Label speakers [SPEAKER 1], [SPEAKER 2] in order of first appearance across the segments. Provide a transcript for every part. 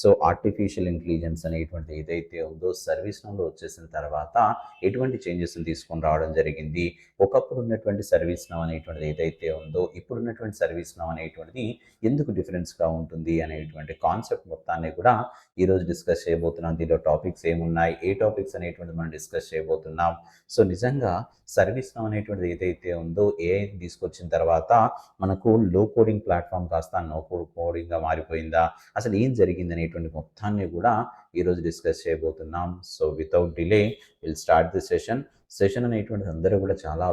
[SPEAKER 1] So artificial intelligence అనేటువంటిది ఏదైతే ఉందో సర్వీస్ నౌలో వచ్చేసిన తర్వాత ఎటువంటి చేంజెస్ని తీసుకొని రావడం జరిగింది. ఒకప్పుడు ఉన్నటువంటి సర్వీస్ నౌ అనేటువంటిది ఏదైతే ఉందో ఇప్పుడున్నటువంటి సర్వీస్ నౌ అనేటువంటిది ఎందుకు డిఫరెన్స్గా ఉంటుంది అనేటువంటి కాన్సెప్ట్ మొత్తాన్ని కూడా ఈరోజు డిస్కస్ చేయబోతున్నాం. దీనిలో టాపిక్స్ ఏమున్నాయి, ఏ టాపిక్స్ అనేటువంటిది మనం డిస్కస్ చేయబోతున్నాం. సో నిజంగా సర్వీస్ నౌ అనేటువంటిది ఏదైతే ఉందో ఏఐ తీసుకొచ్చిన తర్వాత మనకు లో కోడింగ్ ప్లాట్ఫామ్ కాస్త నో కోడింగ్గా మారిపోయిందా, అసలు ఏం జరిగింది అనేటువంటి మొత్తాన్ని కూడా ఈరోజు డిస్కస్ చేయబోతున్నాం. So without delay will start the session అనేటువంటిది అందరూ కూడా చాలా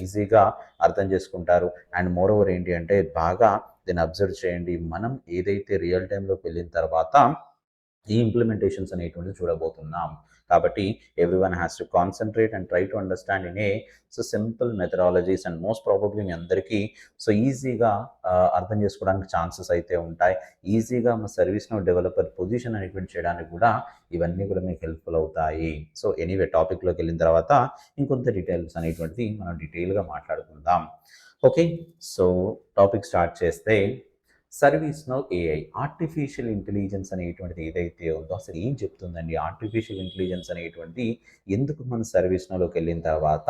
[SPEAKER 1] ఈజీగా అర్థం చేసుకుంటారు. అండ్ మోర్ ఓవర్ ఏంటి అంటే బాగా దీన్ని అబ్జర్వ్ చేయండి. మనం ఏదైతే రియల్ టైంలోకి వెళ్ళిన తర్వాత ఈ ఇంప్లిమెంటేషన్స్ అనేటువంటిది చూడబోతున్నాం. కాబట్టి everyone has to concentrate and try to understand in a simple methodologies and most probably మీ అందరికీ ఈజీగా అర్థం చేసుకోవడానికి ఛాన్సెస్ అయితే ఉంటాయి. ఈజీగా మా సర్వీస్ నౌ డెవలపర్ పొజిషన్ అనేటువంటి చేయడానికి కూడా ఇవన్నీ కూడా మీకు హెల్ప్ఫుల్ అవుతాయి. సో ఎనీవే టాపిక్లోకి వెళ్ళిన తర్వాత ఇంకొంత డీటెయిల్స్ అనేటువంటిది మనం డీటెయిల్గా మాట్లాడుకుందాం. ఓకే, సో టాపిక్ స్టార్ట్ చేస్తే service now AI artificial intelligence అనేటువంటిది ఏదైతే ఉందో అసలు ఏం చెప్తుందండి. ఆర్టిఫిషియల్ ఇంటెలిజెన్స్ అనేటువంటిది ఎందుకు మన సర్వీస్ నౌలోకి వెళ్ళిన తర్వాత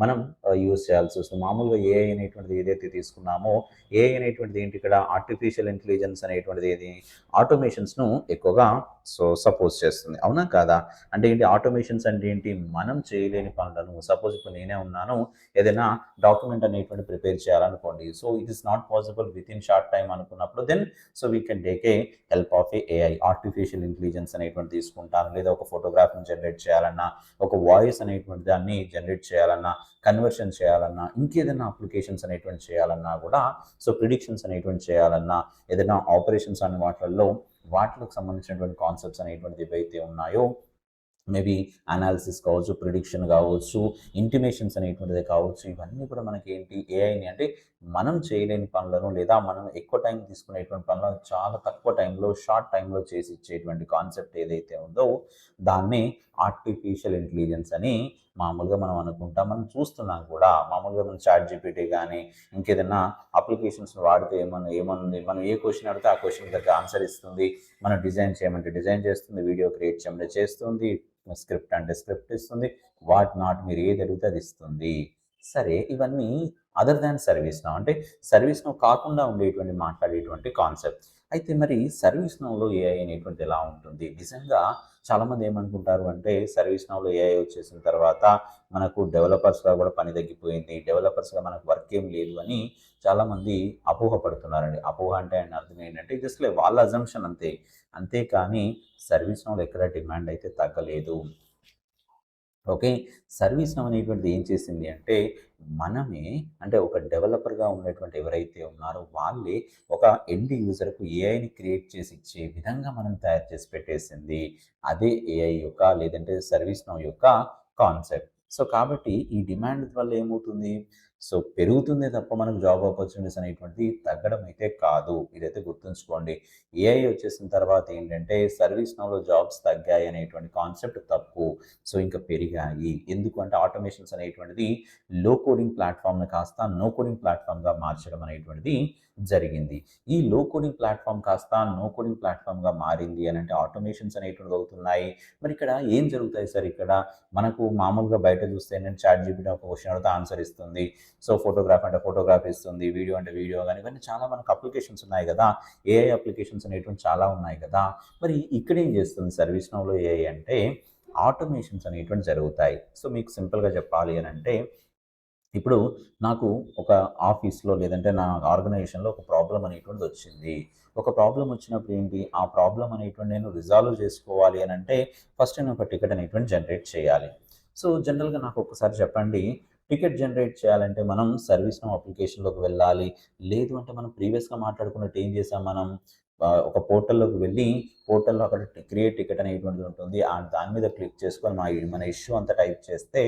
[SPEAKER 1] మనం యూజ్ చేయాల్సి వస్తుంది. మామూలుగా ఏఐ అనేటువంటిది ఏదైతే తీసుకున్నామో ఏఐ అనేటువంటిది ఏంటి, ఇక్కడ ఆర్టిఫిషియల్ ఇంటెలిజెన్స్ అనేటువంటిది ఏది ఆటోమేషన్స్ను ఎక్కువగా సపోజ్ చేస్తుంది. అవునా కాదా? అంటే ఏంటి ఆటోమేషన్స్ అంటే ఏంటి, మనం చేయలేని పనులను సపోజ్ ఇప్పుడు నేనే ఉన్నాను, ఏదైనా డాక్యుమెంట్ అనేటువంటి ప్రిపేర్ చేయాలనుకోండి. So it is not possible with in short time అనుకున్నప్పుడు then we can take a help of AI artificial intelligence అనేటువంటి తీసుకుంటాను. లేదా ఒక ఫోటోగ్రాఫ్ని జనరేట్ చేయాలన్నా, ఒక వాయిస్ అనేటువంటి దాన్ని జనరేట్ చేయాలన్నా, కన్వర్షన్ చేయాలన్నా, ఇంకేదైనా అప్లికేషన్స్ అనేటువంటి చేయాలన్నా కూడా ప్రిడిక్షన్స్ అనేటువంటి చేయాలన్నా, ఏదైనా ఆపరేషన్స్ అనే వాటికి సంబంధించినటువంటి కాన్సెప్ట్స్ అనేటువంటివి ఏవైతే ఉన్నాయో మేబీ అనాలిసిస్ కావచ్చు, ప్రిడిక్షన్ కావచ్చు, ఇంటిమేషన్స్ అనేటువంటిది కావచ్చు, ఇవన్నీ కూడా మనకి ఏంటి ఏఐని అంటే మనం చేయలేని పనులను లేదా మనం ఎక్కువ టైం తీసుకునేటువంటి పనులను చాలా తక్కువ టైంలో షార్ట్ టైంలో చేసి ఇచ్చేటువంటి కాన్సెప్ట్ ఏదైతే ఉందో దాన్ని ఆర్టిఫిషియల్ ఇంటెలిజెన్స్ అని మామూలుగా మనం అనుకుంటాం. మనం చూస్తున్నాం కూడా. మామూలుగా మనం చాట్ జీపీటీ కానీ ఇంకేదైనా అప్లికేషన్స్ వాడితే ఏమనుంది, మనం ఏ క్వశ్చన్ అడిగితే ఆ క్వశ్చన్ దగ్గర ఆన్సర్ ఇస్తుంది. మనం డిజైన్ చేయమంటే డిజైన్ చేస్తుంది, వీడియో క్రియేట్ చేయమంటే చేస్తుంది, స్క్రిప్ట్ అంటే స్క్రిప్ట్ ఇస్తుంది, వాట్ నాట్ మీరు ఏది అడిగితే అది ఇస్తుంది. సరే, ఇవన్నీ అదర్ దాన్ సర్వీస్ నౌ అంటే సర్వీస్ నౌ కాకుండా ఉండేటువంటి మాట్లాడేటువంటి కాన్సెప్ట్. అయితే మరి సర్వీస్ నౌలో ఏఐ అనేటువంటి ఎలా ఉంటుంది? నిజంగా చాలామంది ఏమనుకుంటారు అంటే సర్వీస్ నౌలో ఏఐ వచ్చేసిన తర్వాత మనకు డెవలపర్స్గా కూడా పని తగ్గిపోయింది, డెవలపర్స్గా మనకు వర్క్ ఏం లేదు అని చాలామంది అపోహపడుతున్నారండి. అపోహ అంటే ఆయన అర్థం ఏంటంటే జస్ట్ వాళ్ళ అజంప్షన్ అంతే. అంతేకాని సర్వీస్ నౌలో ఎక్కడ డిమాండ్ అయితే తగ్గలేదు. ఓకే, సర్వీస్ నౌ అనేటువంటిది ఏం చేసింది అంటే మనమే అంటే ఒక డెవలపర్గా ఉన్నటువంటి ఎవరైతే ఉన్నారో వాళ్ళే ఒక ఎండ్ యూజర్కు ఏఐని క్రియేట్ చేసి ఇచ్చే విధంగా మనం తయారు చేసి పెట్టేసింది. అదే ఏఐ యొక్క లేదంటే సర్వీస్ నౌ యొక్క కాన్సెప్ట్. సో కాబట్టి ఈ డిమాండ్ వల్ల ఏమవుతుంది, పెరుగుతుందే తప్ప మనకు జాబ్ ఆపర్చునిటీస్ అనేటువంటిది తగ్గడం అయితే కాదు. ఇదైతే గుర్తుంచుకోండి. ఏఐ వచ్చేసిన తర్వాత ఏంటంటే సర్వీస్ నౌలో జాబ్స్ తగ్గాయి అనేటువంటి కాన్సెప్ట్ తప్పు. ఇంకా పెరిగాయి. ఎందుకు అంటే ఆటోమేషన్స్ అనేటువంటిది లో కోడింగ్ ప్లాట్ఫామ్ని కాస్త నో కోడింగ్ ప్లాట్ఫామ్గా మార్చడం అనేటువంటిది జరిగింది. ఈ లో కోడింగ్ ప్లాట్ఫామ్ కాస్త నో కోడింగ్ ప్లాట్ఫామ్గా మారింది అని అంటే ఆటోమేషన్స్ అనేటువంటివి అవుతున్నాయి. మరి ఇక్కడ ఏం జరుగుతాయి సార్? ఇక్కడ మనకు మామూలుగా బయట చూస్తే ఏంటంటే చాట్ జీపీటీ ఒక క్వశ్చన్ అడిగితే ఆన్సర్ ఇస్తుంది. ఫోటోగ్రాఫ్ అంటే ఫోటోగ్రాఫ్ ఇస్తుంది, వీడియో అంటే వీడియో కానీ ఇవన్నీ చాలా మనకు అప్లికేషన్స్ ఉన్నాయి కదా, ఏఐ అప్లికేషన్స్ అనేటువంటి చాలా ఉన్నాయి కదా. మరి ఇక్కడ ఏం చేస్తుంది సర్వీస్ నౌలో ఏఐ అంటే ఆటోమేషన్స్ అనేటువంటి జరుగుతాయి. మీకు సింపుల్గా చెప్పాలి అని అంటే ఇప్పుడు నాకు ఒక ఆఫీస్లో లేదంటే నా ఆర్గనైజేషన్లో ఒక ప్రాబ్లం అనేటువంటిది వచ్చింది. ఒక ప్రాబ్లం వచ్చినప్పుడు ఏంటి, ఆ ప్రాబ్లం అనేటువంటి నేను రిజాల్వ్ చేసుకోవాలి అని అంటే ఫస్ట్ నేను ఒక టికెట్ అనేటువంటి జనరేట్ చేయాలి. జనరల్గా నాకు ఒకసారి చెప్పండి, టికెట్ జనరేట్ చేయాలంటే మనం సర్వీస్ నౌ అప్లికేషన్లోకి వెళ్ళాలి. లేదు అంటే మనం ప్రీవియస్గా మాట్లాడుకున్నట్టు ఏం చేసాం, మనం ఒక పోర్టల్లోకి వెళ్ళి పోర్టల్లో అక్కడ క్రియేట్ టికెట్ అనేటువంటిది ఉంటుంది. దాని మీద క్లిక్ చేసుకొని మన ఇష్యూ అంతా టైప్ చేస్తే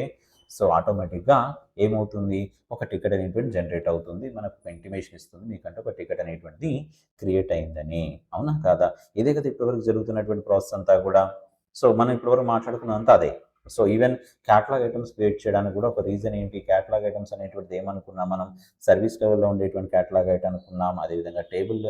[SPEAKER 1] ఆటోమేటిక్గా ఏమవుతుంది, ఒక టికెట్ అనేటువంటి జనరేట్ అవుతుంది. మనకు ఇంటిమేషన్ ఇస్తుంది మీకంటే ఒక టికెట్ అనేటువంటిది క్రియేట్ అయిందని. అవునా కాదా? ఇదే కదా ఇప్పటివరకు జరుగుతున్నటువంటి ప్రాసెస్ అంతా కూడా. మనం ఇప్పటివరకు మాట్లాడుకున్నంతా అదే. So even catalogue items create చేయడానికి కూడా ఒక రీజన్ ఏంటి, క్యాటలాగ్ ఐటమ్స్ అనేటువంటిది ఏమనుకున్నాం మనం, సర్వీస్ లెవెల్లో ఉండేటువంటి క్యాటలాగ్ ఐటమ్ అనుకున్నాం. అదేవిధంగా టేబుల్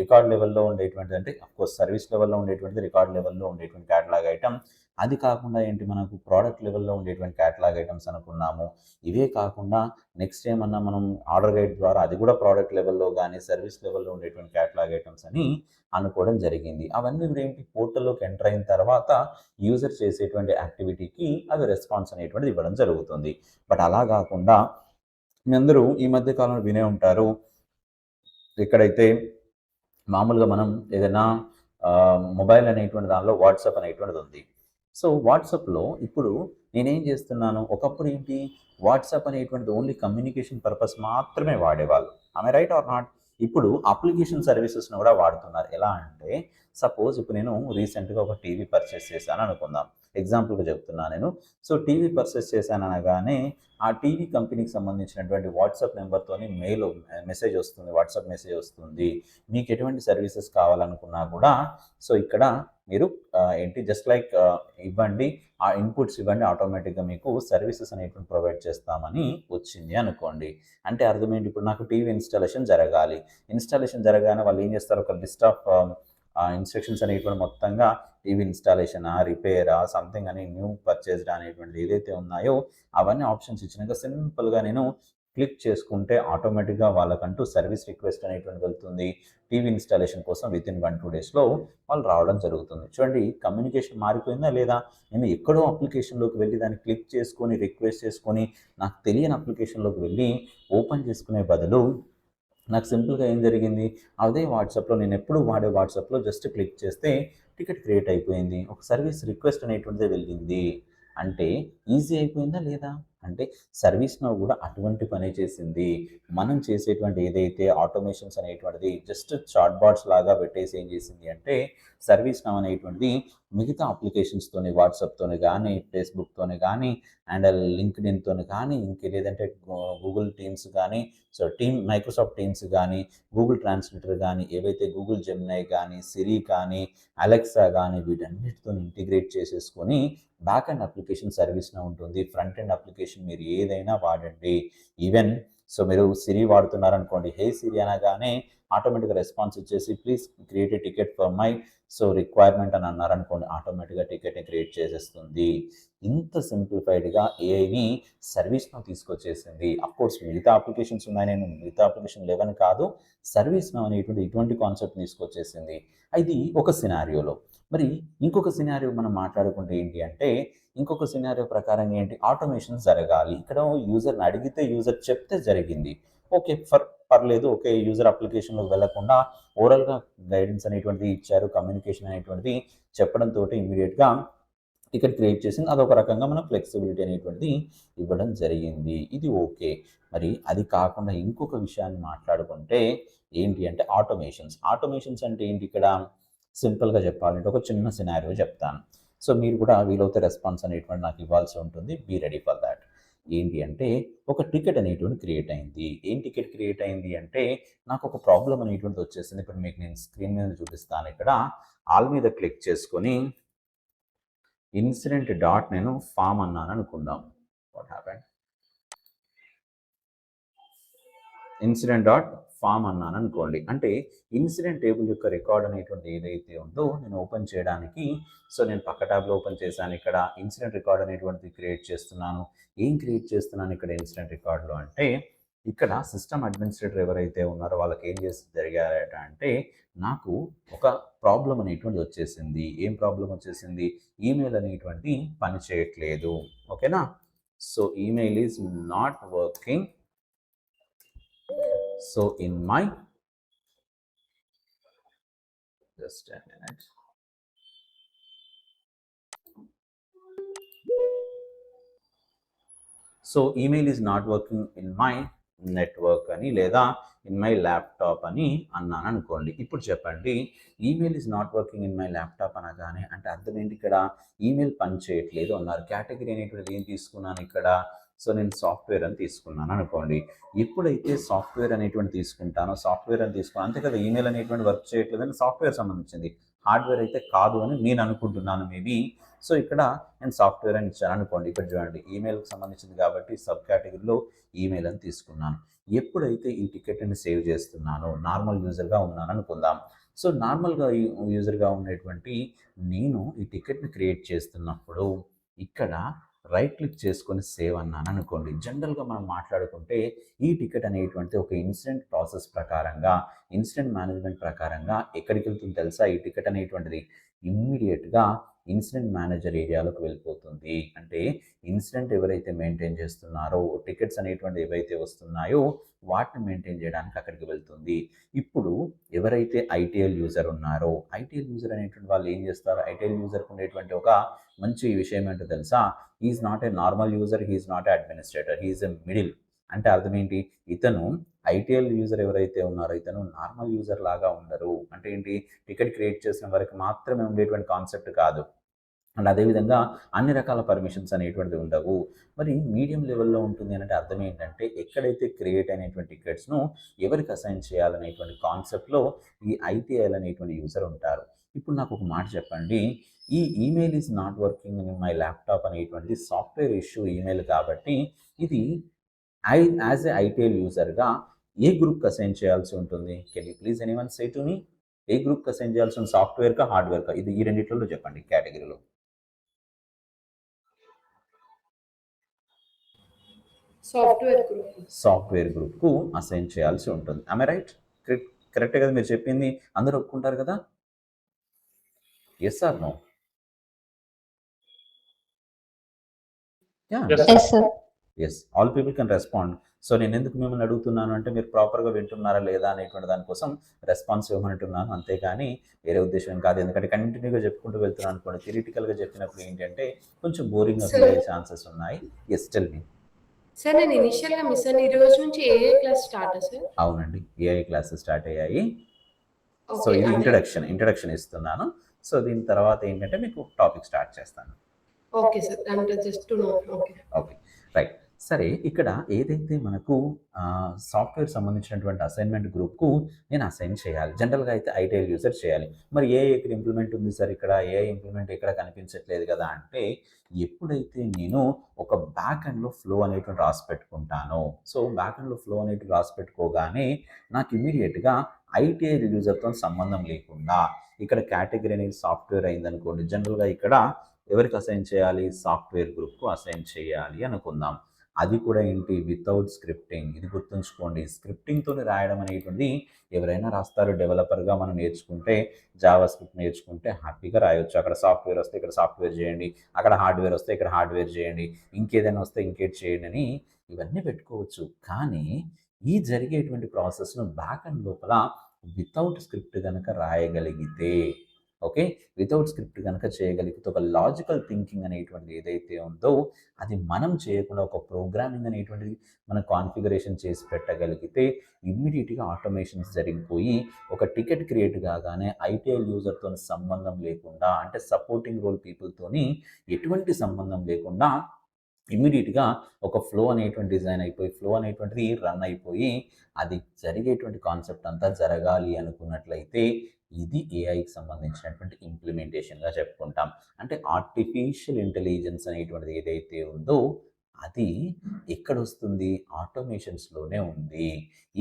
[SPEAKER 1] రికార్డ్ లెవెల్లో ఉండేటువంటిది, అంటే అఫ్కోర్స్ సర్వీస్ లెవెల్లో ఉండేటువంటిది, రికార్డ్ లెవెల్లో ఉండేటువంటి క్యాటలాగ్ ఐటమ్. అది కాకుండా ఏంటి, మనకు ప్రోడక్ట్ లెవెల్లో ఉండేటువంటి క్యాటలాగ్ ఐటమ్స్ అనుకున్నాము. ఇవే కాకుండా నెక్స్ట్ ఏమన్నా మనం ఆర్డర్ గైడ్ ద్వారా అది కూడా ప్రోడక్ట్ లెవెల్లో కానీ సర్వీస్ లెవెల్లో ఉండేటువంటి క్యాటలాగ్ ఐటమ్స్ అని అనుకోవడం జరిగింది. అవన్నీ కూడా ఏంటి, పోర్టల్లోకి ఎంటర్ అయిన తర్వాత యూజర్ చేసేటువంటి యాక్టివిటీకి అవి రెస్పాన్స్ అనేటువంటిది ఇవ్వడం జరుగుతుంది. బట్ అలా కాకుండా మీ అందరూ ఈ మధ్య కాలంలో వినే ఉంటారు, ఎక్కడైతే మామూలుగా మనం ఏదైనా మొబైల్ అనేటువంటి దానిలో వాట్సాప్ అనేటువంటిది ఉంది. సో వాట్సాప్లో ఇప్పుడు నేనేం చేస్తున్నాను, ఒకప్పుడు ఏంటి, వాట్సాప్ అనేటువంటిది ఓన్లీ కమ్యూనికేషన్ పర్పస్ మాత్రమే వాడేవాళ్ళు. ఆమె రైట్ ఆర్ నాట్? ఇప్పుడు అప్లికేషన్ సర్వీసెస్ను కూడా వాడుతున్నారు. ఎలా అంటే సపోజ్ ఇప్పుడు నేను రీసెంట్గా ఒక టీవీ పర్చేస్ చేశాను అనుకుందాం, ఎగ్జాంపుల్గా చెప్తున్నాను నేను. సో టీవీ పర్చేస్ చేశాను అనగానే ఆ టీవీ కంపెనీకి సంబంధించినటువంటి వాట్సాప్ నెంబర్తోని మెసేజ్ వస్తుంది, వాట్సాప్ మెసేజ్ వస్తుంది. మీకు ఎటువంటి సర్వీసెస్ కావాలనుకున్నా కూడా సో ఇక్కడ మీరు ఏంటి జస్ట్ లైక్ ఇవ్వండి, ఆ ఇన్పుట్స్ ఇవ్వండి, ఆటోమేటిక్గా మీకు సర్వీసెస్ అనేటువంటి ప్రొవైడ్ చేస్తామని వచ్చింది అనుకోండి. అంటే అర్థం ఏంటి, ఇప్పుడు నాకు టీవీ ఇన్స్టాలేషన్ జరగాలి. ఇన్స్టాలేషన్ జరగానే వాళ్ళు ఏం చేస్తారు, ఒక లిస్ట్ ఆఫ్ ఇన్స్ట్రక్షన్స్ అనేటువంటి మొత్తంగా టీవీ ఇన్స్టాలేషనా, రిపేరా, సంథింగ్ అని న్యూ పర్చేస్డ్ అనేటువంటిది ఏదైతే ఉన్నాయో అవన్నీ ఆప్షన్స్ ఇచ్చినాక సింపుల్గా నేను క్లిక్ చేసుకుంటే ఆటోమేటిక్గా వాళ్ళకంటూ సర్వీస్ రిక్వెస్ట్ అనేటువంటి వెళ్తుంది. టీవీ ఇన్స్టాలేషన్ కోసం వితిన్ 1-2 డేస్లో వాళ్ళు రావడం జరుగుతుంది. చూడండి కమ్యూనికేషన్ మారిపోయిందా లేదా? నేను ఎక్కడో అప్లికేషన్లోకి వెళ్ళి దాన్ని క్లిక్ చేసుకొని రిక్వెస్ట్ చేసుకొని నాకు తెలియని అప్లికేషన్లోకి వెళ్ళి ఓపెన్ చేసుకునే బదులు నాకు సింపుల్గా ఏం జరిగింది, అదే వాట్సాప్లో నేను ఎప్పుడు వాడే వాట్సాప్లో జస్ట్ క్లిక్ చేస్తే టికెట్ క్రియేట్ అయిపోయింది, ఒక సర్వీస్ రిక్వెస్ట్ అనేటువంటిది వెళ్ళింది. అంటే ఈజీ అయిపోయిందా లేదా? అంటే సర్వీస్ నౌ కూడా అటువంటి పనే చేసింది. మనం చేసేటువంటి ఏదైతే ఆటోమేషన్స్ అనేటువంటిది జస్ట్ చాట్ బాట్స్ లాగా పెట్టేసి ఏం చేసింది అంటే సర్వీస్ నౌ అనేటువంటిది మిగతా అప్లికేషన్స్తోని, వాట్సాప్తోని కానీ, ఫేస్బుక్తోని కానీ, అండ్ లింక్డ్ఇన్తోని కానీ, ఇంకేదంటే గూగుల్ టీమ్స్ కానీ, సో మైక్రోసాఫ్ట్ టీమ్స్ కానీ, గూగుల్ ట్రాన్స్లేటర్ కానీ, ఏవైతే గూగుల్ జెమినై కానీ, సిరి కానీ, అలెక్సా కానీ, వీటన్నిటితో ఇంటిగ్రేట్ చేసేసుకొని బ్యాక్ అండ్ అప్లికేషన్ సర్వీస్నే ఉంటుంది. ఫ్రంట్ ఎండ్ అప్లికేషన్ మీరు ఏదైనా వాడండి. ఈవెన్ సో మీరు సిరి వాడుతున్నారనుకోండి, హే సిరి అనగానే ఆటోమేటిక్గా రెస్పాన్స్ ఇచ్చేసి please create a ticket for my so requirement అని అన్నారనుకోండి, ఆటోమేటిక్గా టికెట్ని క్రియేట్ చేసేస్తుంది. ఇంత సింప్లిఫైడ్గా ఏఐని సర్వీస్ను తీసుకొచ్చేసింది. అఫ్కోర్స్ మిగతా అప్లికేషన్స్ ఉన్నాయి, నేను మిగతా అప్లికేషన్ లేవని కాదు, సర్వీస్ నౌ అనేటువంటి ఇటువంటి కాన్సెప్ట్ తీసుకొచ్చేసింది. అది ఒక సినారియోలో. మరి ఇంకొక సినారియో మనం మాట్లాడుకుంటే ఏంటి అంటే, ఇంకొక సినారియో ప్రకారం ఏంటి, ఆటోమేషన్స్ జరగాలి. ఇక్కడ యూజర్ని అడిగితే యూజర్ చెప్తే జరిగింది, ఓకే పర్లేదు, ఓకే యూజర్ అప్లికేషన్లోకి వెళ్లకుండా ఓవరాల్గా గైడెన్స్ అనేటువంటిది ఇచ్చారు, కమ్యూనికేషన్ అనేటువంటిది చెప్పడంతో ఇమీడియట్గా టికెట్ క్రియేట్ చేసింది. అదొక రకంగా మనం ఫ్లెక్సిబిలిటీ అనేటువంటిది ఇవ్వడం జరిగింది. ఇది ఓకే. మరి అది కాకుండా ఇంకొక విషయాన్ని మాట్లాడుకుంటే ఏంటి అంటే ఆటోమేషన్స్ అంటే ఏంటి, ఇక్కడ సింపుల్గా చెప్పాలంటే ఒక చిన్న సినారియో చెప్తాను. సో మీరు కూడా వీలైతే రెస్పాన్స్ అనేటువంటి నాకు ఇవ్వాల్సి ఉంటుంది. Be ready for that. ఏంటి అంటే ఒక టికెట్ అనేటువంటి క్రియేట్ అయింది. ఏం టికెట్ క్రియేట్ అయింది అంటే నాకు ఒక ప్రాబ్లం అనేటువంటిది వచ్చేసింది. ఇప్పుడు మీకు నేను స్క్రీన్ మీద చూపిస్తాను. ఇక్కడ ఆల్ మీద క్లిక్ చేసుకొని ఇన్సిడెంట్ డాట్ నేను ఫామ్ అన్నాను అనుకుందాం. What happened, incident that form అన్నాను అనుకోండి. అంటే ఇన్సిడెంట్ టేబుల్ యొక్క రికార్డ్ అనేటువంటి ఏదైతే ఉందో నేను ఓపెన్ చేయడానికి, సో నేను పక్క ట్యాబ్లో ఓపెన్ చేశాను. ఇక్కడ ఇన్సిడెంట్ రికార్డ్ అనేటువంటిది క్రియేట్ చేస్తున్నాను. ఏం క్రియేట్ చేస్తున్నాను ఇక్కడ ఇన్సిడెంట్ రికార్డులో అంటే, ఇక్కడ సిస్టమ్ అడ్మినిస్ట్రేటర్ ఎవరైతే ఉన్నారో వాళ్ళకి ఏం చేసి జరిగారట అంటే, నాకు ఒక ప్రాబ్లం అనేటువంటిది వచ్చేసింది. ఏం ప్రాబ్లం వచ్చేసింది, ఈమెయిల్ అనేటువంటిది పని చేయట్లేదు. ఓకేనా, so email is not working. So in my, just a minute. So email is not working in my network అని లేదా ఇన్ మై ల్యాప్టాప్ అని అన్నాను అనుకోండి. ఇప్పుడు చెప్పండి, email is not working in my laptop అనగానే అంటే అర్థం ఏంటి, ఇక్కడ ఈమెయిల్ పని చేయట్లేదు అన్నారు. కేటగిరీ అనేటువంటిది ఏం తీసుకున్నాను ఇక్కడ, సో నేను సాఫ్ట్వేర్ అని తీసుకున్నాను అనుకోండి. ఎప్పుడైతే సాఫ్ట్వేర్ అనేటువంటి తీసుకుంటానో, సాఫ్ట్వేర్ అని తీసుకున్నాను అంతే కదా, ఈమెయిల్ అనేటువంటి వర్క్ చేయట్లేదని సాఫ్ట్వేర్ సంబంధించింది. హార్డ్వేర్ అయితే కాదు అని నేను అనుకుంటున్నాను మేబీ. సో ఇక్కడ నేను సాఫ్ట్వేర్ అని ఇచ్చాను అనుకోండి. ఇక్కడ చూడండి ఈమెయిల్కి సంబంధించింది కాబట్టి సబ్ కేటగిరీలో ఈమెయిల్ అని తీసుకున్నాను. ఎప్పుడైతే ఈ టికెట్ని సేవ్ చేస్తున్నానో నార్మల్ యూజర్గా ఉన్నాను అనుకుందాం. సో నార్మల్గా యూజర్గా ఉండేటువంటి నేను ఈ టికెట్ని క్రియేట్ చేస్తున్నప్పుడు ఇక్కడ రైట్ క్లిక్ చేసుకొని సేవ్ అన్నాను అనుకోండి. జనరల్గా మనం మాట్లాడుకుంటే ఈ టికెట్ అనేటువంటిది ఒక ఇన్సిడెంట్ ప్రాసెస్ ప్రకారంగా, ఇన్సిడెంట్ మేనేజ్మెంట్ ప్రకారంగా ఎక్కడికి వెళ్తుందో తెలుసా? ఈ టికెట్ అనేటువంటిది ఇమ్మీడియట్గా ఇన్సిడెంట్ మేనేజర్ ఏరియాలోకి వెళ్ళిపోతుంది. అంటే ఇన్సిడెంట్ ఎవరైతే మెయింటైన్ చేస్తున్నారో, టికెట్స్ అనేటువంటివి ఏవైతే వస్తున్నాయో వాటిని మెయింటైన్ చేయడానికి అక్కడికి వెళ్తుంది. ఇప్పుడు ఎవరైతే ఐటీఎల్ యూజర్ ఉన్నారో, ఐటీఎల్ యూజర్ అనేటువంటి వాళ్ళు ఏం చేస్తారు? ఐటీఎల్ యూజర్కి ఉండేటువంటి ఒక మంచి విషయం ఏంటో తెలుసా? Is not a normal user, he's not a administrator, he's a middle. అంటే అర్థం ఏంటి? ఇతను ఐటీఎల్ యూజర్ ఎవరైతే ఉన్నారో ఇతను నార్మల్ యూజర్ లాగా ఉండరు. అంటే ఏంటి? టికెట్ క్రియేట్ చేసిన వరకు మాత్రమే ఉండేటువంటి కాన్సెప్ట్ కాదు. అండ్ అదేవిధంగా అన్ని రకాల పర్మిషన్స్ అనేటువంటివి ఉండవు. మరి మీడియం లెవెల్లో ఉంటుంది అంటే అర్థం ఏంటంటే ఎక్కడైతే క్రియేట్ అయినటువంటి టికెట్స్ను ఎవరికి అసైన్ చేయాలనేటువంటి కాన్సెప్ట్లో ఈ ఐటీఎల్ అనేటువంటి యూజర్ ఉంటారు. ఇప్పుడు నాకు ఒక మాట చెప్పండి, ఈ email is not working in my laptop అనేటువంటిది సాఫ్ట్వేర్ ఇష్యూ ఈమెయిల్ కాబట్టి ఇది యాజ్ ఏ ఐటీఎల్ యూజర్గా ఏ గ్రూప్కి అసైన్ చేయాల్సి ఉంటుంది? Can you please anyone say to me? A గ్రూప్కి అసైన్ చేయాల్సి ఉంటుంది? సాఫ్ట్వేర్కా, హార్డ్వేర్కా? ఇది ఈ రెండిట్లో చెప్పండి కేటగిరీలో. సాఫ్ట్వేర్ గ్రూప్కు అసైన్ చేయాల్సి ఉంటుంది. I right? కరెక్టే కదా మీరు చెప్పింది? అందరూ ఒప్పుకుంటారు కదా? Yes or no? Yes, all people can respond. So నేను ఎందుకు మిమ్మల్ని అడుగుతున్నాను అంటే మీరు ప్రాపర్గా వింటున్నారా లేదా అనేటువంటి దానికోసం రెస్పాన్స్ ఇవ్వమంటున్నాను, అంతేగాని వేరే ఉద్దేశం కాదు. ఎందుకంటే కంటిన్యూగా చెప్పుకుంటూ వెళ్తున్నాను అనుకోండి, థియరిటికల్గా చెప్పినప్పుడు ఏంటంటే కొంచెం బోరింగ్గా ఫీల్ అయ్యే ఛాన్సెస్ ఉన్నాయి. Yes, tell me.
[SPEAKER 2] సార్ నేను ఇనిషియల్‌గా మిస్ అయ్యాను. ఈ రోజు నుంచి ఏఏ క్లాస్ స్టార్టా సార్?
[SPEAKER 1] అవునండి, ఏఐ క్లాసెస్ స్టార్ట్ అయ్యాయి. సో ఇది ఇంట్రడక్షన్ ఇస్తున్నాను. సో దీని తర్వాత ఏంటంటే మీకు టాపిక్ స్టార్ట్ చేస్తాను.
[SPEAKER 2] Okay sir. అంటే just to know.
[SPEAKER 1] Okay, right. సరే, ఇక్కడ ఏదైతే మనకు సాఫ్ట్వేర్ సంబంధించినటువంటి అసైన్మెంట్ గ్రూప్కు నేను అసైన్ చేయాలి. జనరల్గా అయితే ఐటీఎల్ యూజర్ చేయాలి. మరి ఏఐ ఇక్కడ ఇంప్లిమెంట్ ఉంది సార్, ఇక్కడ ఏఐ ఇంప్లిమెంట్ ఎక్కడ కనిపించట్లేదు కదా అంటే, ఎప్పుడైతే నేను ఒక బ్యాక్ ఎండ్లో ఫ్లో అనేటువంటి రాసి పెట్టుకుంటానో, సో బ్యాక్ ఎండ్లో ఫ్లో అనేటువంటి రాసి పెట్టుకోగానే నాకు ఇమీడియట్గా ఐటీఎల్ యూజర్తో సంబంధం లేకుండా ఇక్కడ కేటగిరీ అనేది సాఫ్ట్వేర్ అయిందనుకోండి, జనరల్గా ఇక్కడ ఎవరికి అసైన్ చేయాలి? సాఫ్ట్వేర్ గ్రూప్కు అసైన్ చేయాలి అనుకుందాం. అది కూడా ఏంటి? Without scripting. ఇది గుర్తుంచుకోండి, స్క్రిప్టింగ్తో రాయడం అనేటువంటి ఎవరైనా రాస్తారు. డెవలపర్గా మనం నేర్చుకుంటే, జావా స్క్రిప్ట్ నేర్చుకుంటే హ్యాపీగా రాయొచ్చు. అక్కడ సాఫ్ట్వేర్ వస్తే ఇక్కడ సాఫ్ట్వేర్ చేయండి, అక్కడ హార్డ్వేర్ వస్తే ఇక్కడ హార్డ్వేర్ చేయండి, ఇంకేదైనా వస్తే ఇంకేది చేయండి అని ఇవన్నీ పెట్టుకోవచ్చు. కానీ ఈ జరిగేటువంటి ప్రాసెస్ను బ్యాక్ అండ్ లోపల వితౌట్ స్క్రిప్ట్ కనుక రాయగలిగితే, ఓకే, వితౌట్ స్క్రిప్ట్ కనుక చేయగలిగితే ఒక లాజికల్ థింకింగ్ అనేటువంటిది ఏదైతే ఉందో అది మనం చేయకుండా ఒక ప్రోగ్రామింగ్ అనేటువంటిది మనం కాన్ఫిగరేషన్ చేసి పెట్టగలిగితే ఇమ్మీడియట్గా ఆటోమేషన్స్ జరిగిపోయి ఒక టికెట్ క్రియేట్ కాగానే ఐటీఎల్ యూజర్తో సంబంధం లేకుండా, అంటే సపోర్టింగ్ రోల్ పీపుల్తోని ఎటువంటి సంబంధం లేకుండా ఇమ్మీడియట్గా ఒక ఫ్లో అనేటువంటి డిజైన్ అయిపోయి, ఫ్లో అనేటువంటిది రన్ అయిపోయి, అది జరిగేటువంటి కాన్సెప్ట్ అంతా జరగాలి అనుకున్నట్లయితే ఇది ఏఐకి సంబంధించినటువంటి ఇంప్లిమెంటేషన్గా చెప్పుకుంటాం. అంటే ఆర్టిఫిషియల్ ఇంటెలిజెన్స్ అనేటువంటిది ఏదైతే ఉందో అది ఎక్కడొస్తుంది? ఆటోమేషన్స్లోనే ఉంది.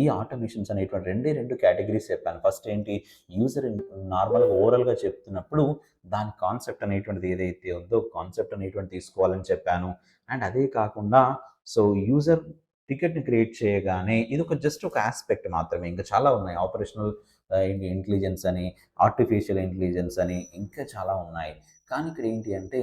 [SPEAKER 1] ఈ ఆటోమేషన్స్ అనేటువంటి రెండు కేటగిరీస్ చెప్పాను. ఫస్ట్ ఏంటి? యూజర్ నార్మల్గా ఓవరాల్గా చెప్తున్నప్పుడు దాని కాన్సెప్ట్ అనేటువంటిది ఏదైతే ఉందో కాన్సెప్ట్ అనేటువంటి తీసుకోవాలని చెప్పాను. అండ్ అదే కాకుండా సో యూజర్ టికెట్ని క్రియేట్ చేయగానే ఇది జస్ట్ ఒక ఆస్పెక్ట్ మాత్రమే, ఇంకా చాలా ఉన్నాయి. ఆపరేషనల్ ఇంటెలిజెన్స్ అని, ఆర్టిఫిషియల్ ఇంటెలిజెన్స్ అని, ఇంకా చాలా ఉన్నాయి. కానీ ఇక్కడ ఏంటి అంటే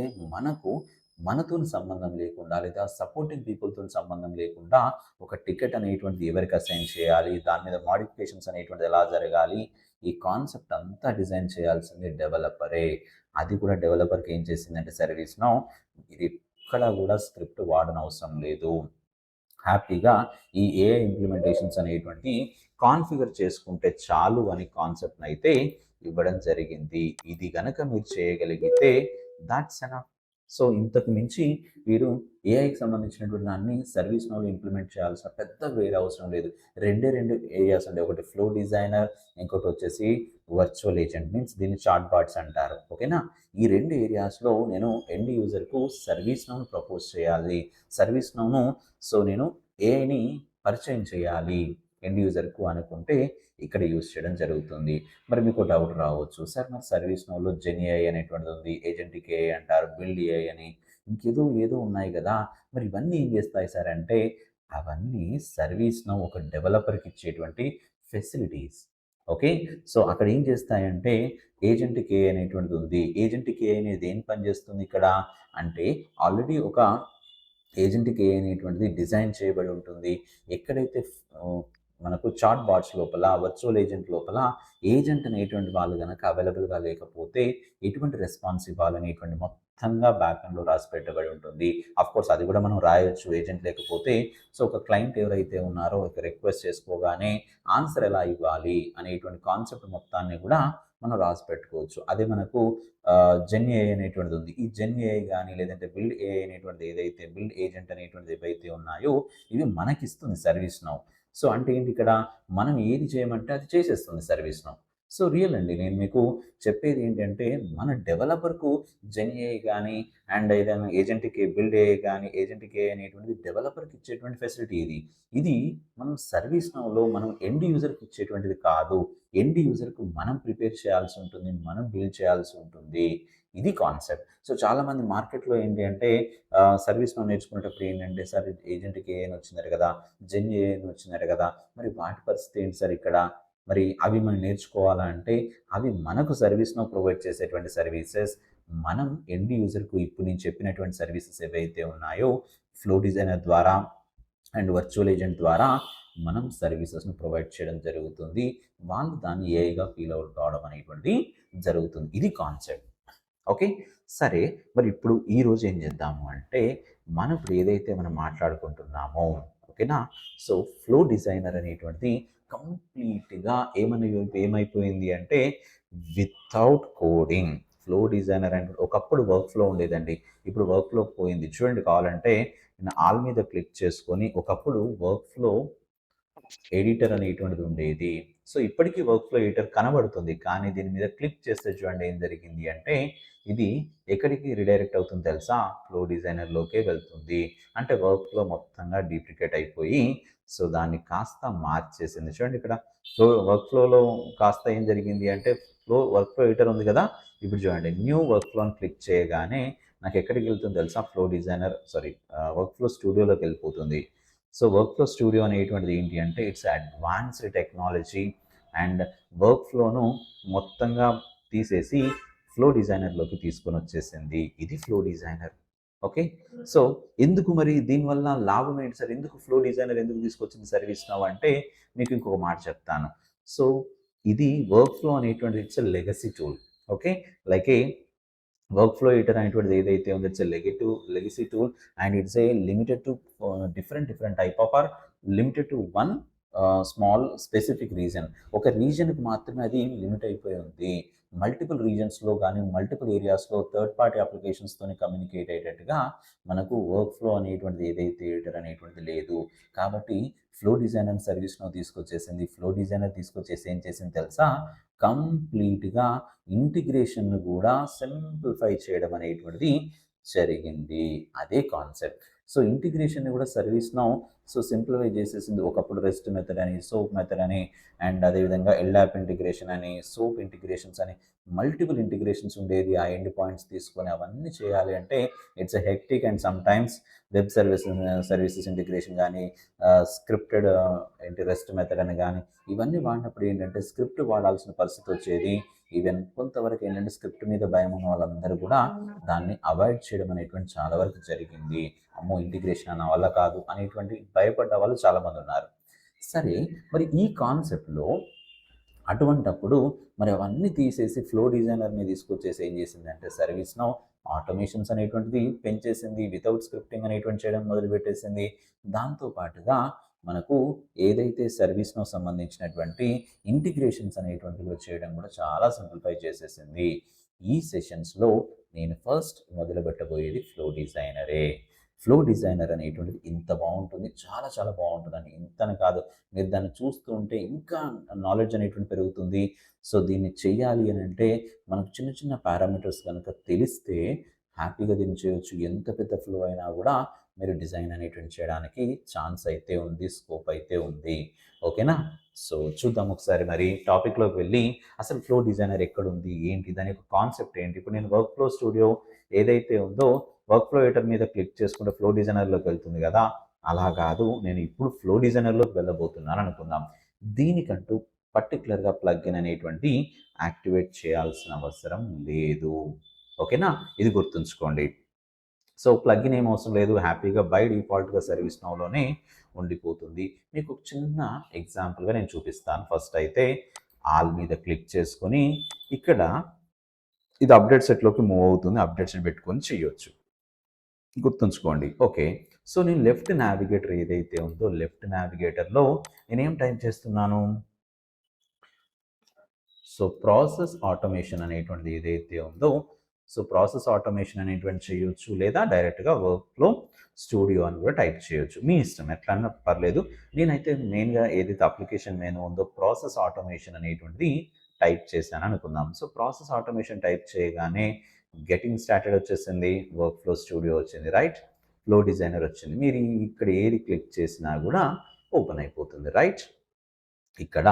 [SPEAKER 1] మనతో సంబంధం లేకుండా లేదా సపోర్టింగ్ పీపుల్తో సంబంధం లేకుండా ఒక టికెట్ అనేటువంటిది ఎవరికి అసైన్ చేయాలి, దాని మీద మాడిఫికేషన్స్ అనేటువంటిది ఎలా జరగాలి, ఈ కాన్సెప్ట్ అంతా డిజైన్ చేయాల్సింది డెవలపరే. అది కూడా డెవలపర్కి ఏం చేసిందంటే సర్వీస్‌నౌ ఇది ఎక్కడ కూడా స్క్రిప్ట్ వాడనవసరం లేదు. హ్యాపీగా ఈ ఏఐ ఇంప్లిమెంటేషన్స్ అనేటువంటి కాన్ఫిగర్ చేసుకుంటే చాలు అని కాన్సెప్ట్ని అయితే ఇవ్వడం జరిగింది. ఇది కనుక మీరు చేయగలిగితే దాట్స్ ఎనఫ్. సో ఇంతకు మించి వీరు ఏఐకి సంబంధించినటువంటి దాన్ని సర్వీస్ నోలో ఇంప్లిమెంట్ చేయాల్సిన పెద్ద వేరే అవసరం లేదు. రెండు ఏరియాస్ ఉంటాయి. ఒకటి ఫ్లో డిజైనర్, ఇంకోటి వచ్చేసి వర్చువల్ ఏజెంట్, మీన్స్ దీన్ని చాట్ బాట్స్ అంటారు. ఓకేనా? ఈ 2 ఏరియాస్‌లో నేను ఎండ్ యూజర్‌కు సర్వీస్ నోను ప్రపోజ్ చేయాలి. సర్వీస్ నోను నేను ఏఐని పరిచయం చేయాలి ఎండ్ యూజర్‌కు అనుకుంటే ఇక్కడ యూజ్ చేయడం జరుగుతుంది. మరి మీకు డౌట్ రావచ్చు. సార్ మరి సర్వీస్ నోలో జెన్ ఏఐ అనేటువంటిది ఉంది. ఏజెంటిక్ ఏఐ అంటారు. బిల్డ్ ఏఐ అని ఏదో ఉన్నాయి కదా! మరి ఇవన్నీ ఏం చేస్తాయి సార్ అంటే, అవన్నీ సర్వీస్ నౌ ఒక డెవలపర్‌కి ఇచ్చేటువంటి ఫెసిలిటీస్. ఓకే. సో అక్కడ ఏం చేస్తాయంటే ఏజెంటిక్ ఏఐ అనేటువంటిది ఉంది. ఏజెంటిక్ ఏఐ అనేది ఏం పని చేస్తుంది ఇక్కడ అంటే, ఆల్రెడీ ఒక ఏజెంటిక్ ఏఐ అనేటువంటిది డిజైన్ చేయబడి ఉంటుంది. ఎక్కడైతే మనకు చాట్ బాట్స్ లోపల, వర్చువల్ ఏజెంట్ లోపల ఏజెంట్ అనేటువంటి వాళ్ళు గనక అవైలబుల్‌గా లేకపోతే ఎటువంటి రెస్పాన్స్ ఇవ్వాలనేటువంటి మొత్తంగా బ్యాక్ ఎండ్‌లో రాసి పెట్టబడి ఉంటుంది. ఆఫ్‌కోర్స్ అది కూడా మనం రాయొచ్చు ఏజెంట్ లేకపోతే. సో ఒక క్లయింట్ ఎవరైతే ఉన్నారో ఒక రిక్వెస్ట్ చేసుకోగానే ఆన్సర్ ఎలా ఇవ్వాలి అనేటువంటి కాన్సెప్ట్ మొత్తాన్ని కూడా మనం రాసి పెట్టుకోవచ్చు. అదే మనకు జెన్ ఏఐ అనేటువంటిది ఉంది. ఈ జెన్ ఏఐ గాని లేదంటే బిల్డ్ ఏఐ అనేటువంటిది ఏదైతే బిల్డ్ ఏజెంట్ అనేటువంటిది ఏవైతే ఉన్నాయో ఇవి మనకిస్తుంది సర్వీస్ నౌ. సో అంటే ఏంటి ఇక్కడ మనం ఏది చేయమంటే అది చేసేస్తుంది సర్వీస్ నౌ. సో రియల్ అండి. నేను మీకు చెప్పేది ఏంటంటే మన డెవలపర్‌కు జెన్ ఏఐ గాని అండ్ ఏదైనా ఏజెంట్‌కి బిల్డ్ ఏఐ గాని, ఏజెంట్‌కి ఏఐ అనేటువంటిది డెవలపర్‌కి ఇచ్చేటువంటి ఫెసిలిటీ ఇది. ఇది మనం సర్వీస్ నౌలో మనం ఎండ్ యూజర్‌కి ఇచ్చేటువంటిది కాదు. ఎండ్ యూజర్‌కు మనం ప్రిపేర్ చేయాల్సి ఉంటుంది. మనం బిల్డ్ చేయాల్సి ఉంటుంది. ఇది కాన్సెప్ట్. సో చాలామంది మార్కెట్‌లో ఏంటి అంటే సర్వీస్ నౌ నేర్చుకునేటప్పుడు ఏంటంటే సార్ ఏజెంట్‌కి ఏఐ అని వచ్చిందట కదా! జెన్ ఏఐ అని వచ్చిందట కదా! మరి వాటి పరిస్థితి ఏంటి సార్ ఇక్కడ? మరి అవి మనం నేర్చుకోవాలా అంటే అవి మనకు సర్వీస్ నౌ ప్రొవైడ్ చేసేటువంటి సర్వీసెస్. మనం ఎండ్ యూజర్‌కు ఇప్పుడు నేను చెప్పినటువంటి సర్వీసెస్ ఏవైతే ఉన్నాయో ఫ్లో డిజైనర్ ద్వారా అండ్ వర్చువల్ ఏజెంట్ ద్వారా మనం సర్వీసెస్‌ని ప్రొవైడ్ చేయడం జరుగుతుంది. వాళ్ళు దాన్ని ఏఐగా ఫీల్ అవుట్ కావడం అనేటువంటిది జరుగుతుంది. ఇది కాన్సెప్ట్. ఓకే. సరే మరి ఇప్పుడు ఈరోజు ఏం చేద్దాము అంటే మనం ఇప్పుడు ఏదైతే మనం మాట్లాడుకుంటున్నామో ఓకేనా? సో ఫ్లో డిజైనర్ అనేటువంటిది కంప్లీట్‌గా ఏమైపోయింది అంటే వితౌట్ కోడింగ్. ఫ్లో డిజైనర్ అంటే ఒకప్పుడు వర్క్ ఫ్లో ఉండేదండి. ఇప్పుడు వర్క్ ఫ్లో పోయింది. చూడండి కావాలంటే నేను ఆల్ మీద క్లిక్ చేసుకొని ఒకప్పుడు వర్క్ ఫ్లో ఎడిటర్ అనేటువంటిది ఉండేది. సో ఇప్పటికీ వర్క్ ఫ్లో ఎడిటర్ కనబడుతుంది. కానీ దీని మీద క్లిక్ చేస్తే చూడండి ఏం జరిగింది అంటే ఇది ఎక్కడికి రిడైరెక్ట్ అవుతుంది తెలుసా? ఫ్లో డిజైనర్‌లోకే వెళ్తుంది. అంటే వర్క్ ఫ్లో మొత్తంగా డూప్లికేట్ అయిపోయి సో దాన్ని కాస్త మార్చేసింది. చూడండి ఇక్కడ వర్క్ ఫ్లోలో కాస్త ఏం జరిగింది అంటే వర్క్ ఫ్లో ఎడిటర్ ఉంది కదా! ఇప్పుడు చూడండి న్యూ వర్క్ ఫ్లో అని క్లిక్ చేయగానే నాకు ఎక్కడికి వెళ్తుందో తెలుసా? ఫ్లో డిజైనర్ వర్క్ ఫ్లో స్టూడియోలోకి వెళ్ళిపోతుంది. సో వర్క్ ఫ్లో స్టూడియో అనేటువంటిది ఏంటి అంటే it's advanced technology and work ఫ్లోను మొత్తంగా తీసేసి ఫ్లో డిజైనర్లోకి తీసుకొని వచ్చేసింది. ఇది ఫ్లో డిజైనర్. ఓకే. సో ఎందుకు మరి దీనివల్ల లాభం ఏంటి సార్? ఎందుకు ఫ్లో డిజైనర్ ఎందుకు తీసుకొచ్చింది సర్వీస్ నౌ అంటే మీకు ఇంకొక మాట చెప్తాను. సో ఇది వర్క్ ఫ్లో అనేటువంటిది it's a legacy tool. Okay. Like a work flow editor అనేటువంటిది ఏదైతే ఉందో it's legacy tool and it's a limited to different type of or limited to one small specific reason. ఒక రీజన్‌కి మాత్రమే అది limit అయిపోయి ఉంది. మల్టిపుల్ రీజన్స్‌లో గానీ, మల్టిపుల్ ఏరియాస్‌లో థర్డ్ పార్టీ అప్లికేషన్స్‌తోని కమ్యూనికేట్ అయ్యేటట్టుగా మనకు వర్క్ ఫ్లో అనేటువంటిది ఏదైతే ఎడిటర్ అనేటువంటిది లేదు. కాబట్టి ఫ్లో డిజైనర్ సర్వీస్ నౌ తీసుకొచ్చేసింది. ఫ్లో డిజైనర్ తీసుకొచ్చేసి ఏం చేసింది తెలుసా? కంప్లీట్‌గా ఇంటిగ్రేషన్‌ను కూడా సింప్లిఫై చేయడం అనేటువంటిది జరిగింది. అదే కాన్సెప్ట్. సో ఇంటిగ్రేషన్‌ని కూడా సర్వీస్ నౌ సింప్లిఫై చేసేసింది. ఒకప్పుడు రెస్ట్ మెథడ్ అని, సోప్ మెథడ్ అని అండ్ అదేవిధంగా ఎల్డాప్ ఇంటిగ్రేషన్ అని, సోప్ ఇంటిగ్రేషన్స్ అని మల్టిపుల్ ఇంటిగ్రేషన్స్ ఉండేది. ఆ ఎండ్ పాయింట్స్ తీసుకొని అవన్నీ చేయాలి అంటే it's a hectic and sometimes web services integration గానీ, స్క్రిప్టెడ్ రెస్ట్ మెథడ్ అని గానీ ఇవన్నీ వాడినప్పుడు ఏంటంటే స్క్రిప్ట్ వాడాల్సిన పరిస్థితి వచ్చేది. ఈవెన్ కొంతవరకు ఏంటంటే స్క్రిప్ట్ మీద భయం ఉన్న వాళ్ళందరూ కూడా దాన్ని అవాయిడ్ చేయడం అనేటువంటి చాలా వరకు జరిగింది. అమ్మో! ఇంటిగ్రేషన్ నా వల్ల కాదు అనేటువంటి భయపడ్డ వాళ్ళు చాలామంది ఉన్నారు. సరే మరి ఈ కాన్సెప్ట్‌లో అటువంటప్పుడు మరి అవన్నీ తీసేసి ఫ్లో డిజైనర్‌ని తీసుకొచ్చేసి ఏం చేసిందంటే సర్వీస్ నౌ ఆటోమేషన్స్ అనేటువంటిది పెంచేసింది. వితౌట్ స్క్రిప్టింగ్ అనేటువంటి చేయడం మొదలుపెట్టేసింది. దాంతో పాటుగా మనకు ఏదైతే సర్వీస్ నౌ సంబంధించినటువంటి ఇంటిగ్రేషన్స్ అనేటువంటివి చేయడం కూడా చాలా సింప్లిఫై చేసేసింది. ఈ సెషన్స్‌లో నేను ఫస్ట్ మొదలుపెట్టబోయేది ఫ్లో డిజైనరే. ఫ్లో డిజైనర్ అనేటువంటిది ఇంత బాగుంటుంది, చాలా చాలా బాగుంటుందండి. ఇంతని కాదు, మీరు దాన్ని చూస్తూ ఉంటే ఇంకా నాలెడ్జ్ అనేటువంటి పెరుగుతుంది. సో దీన్ని చెయ్యాలి అని అంటే మనకు చిన్న చిన్న పారామీటర్స్ కనుక తెలిస్తే హ్యాపీగా దీన్ని చేయొచ్చు. ఎంత పెద్ద ఫ్లో అయినా కూడా మీరు డిజైన్ అనేటువంటి చేయడానికి ఛాన్స్ అయితే ఉంది, స్కోప్ అయితే ఉంది. ఓకేనా? సో చూద్దాం ఒకసారి మరి టాపిక్లోకి వెళ్ళి అసలు ఫ్లో డిజైనర్ ఎక్కడుంది, ఏంటి, దాని యొక్క కాన్సెప్ట్ ఏంటి. ఇప్పుడు నేను వర్క్ ఫ్లో స్టూడియో ఏదైతే ఉందో వర్క్ ఫ్లో ఎడిటర్ మీద క్లిక్ చేసుకుంటే ఫ్లో డిజైనర్లోకి వెళ్తుంది కదా, అలా కాదు, నేను ఇప్పుడు ఫ్లో డిజైనర్లోకి వెళ్ళబోతున్నాను అనుకుందాం. దీనికంటూ పర్టికులర్గా ప్లగ్ఇన్ అనేటువంటి యాక్టివేట్ చేయాల్సిన అవసరం లేదు. ఓకేనా? ఇది గుర్తుంచుకోండి. సో ప్లగ్ఇన్ ఏం అవసరం లేదు, హ్యాపీగా బై డిఫాల్ట్గా సర్వీస్ నౌలోనే ఉండిపోతుంది. మీకు ఒక చిన్న ఎగ్జాంపుల్గా నేను చూపిస్తాను. ఫస్ట్ అయితే ఆల్ మీద క్లిక్ చేసుకొని ఇక్కడ ఇది అప్డేట్ సెట్లోకి మూవ్ అవుతుంది. అప్డేట్ సెట్ పెట్టుకొని చేయొచ్చు, గుర్తుంచుకోండి. ఓకే, సో నేను లెఫ్ట్ నావిగేటర్ ఏదైతే ఉందో లెఫ్ట్ నావిగేటర్లో నేనేం టైప్ చేస్తున్నాను, సో ప్రాసెస్ ఆటోమేషన్ అనేటువంటిది ఏదైతే ఉందో, సో ప్రాసెస్ ఆటోమేషన్ అనేటువంటి చేయొచ్చు, లేదా డైరెక్ట్గా వర్క్ఫ్లో స్టూడియో అని కూడా టైప్ చేయొచ్చు, మీ ఇష్టం, ఎట్లా అన్నా పర్లేదు. నేనైతే మెయిన్గా ఏదైతే అప్లికేషన్ మెనూ ఉందో ప్రాసెస్ ఆటోమేషన్ అనేటువంటిది టైప్ చేశాను అనుకుందాం. సో ప్రాసెస్ ఆటోమేషన్ టైప్ చేయగానే గెటింగ్ స్టార్టెడ్ వచ్చేసింది, వర్క్ఫ్లో స్టూడియో వచ్చింది, రైట్, ఫ్లో డిజైనర్ వచ్చింది. మీరు ఇక్కడ ఏది క్లిక్ చేసినా కూడా ఓపెన్ అయిపోతుంది, రైట్. ఇక్కడ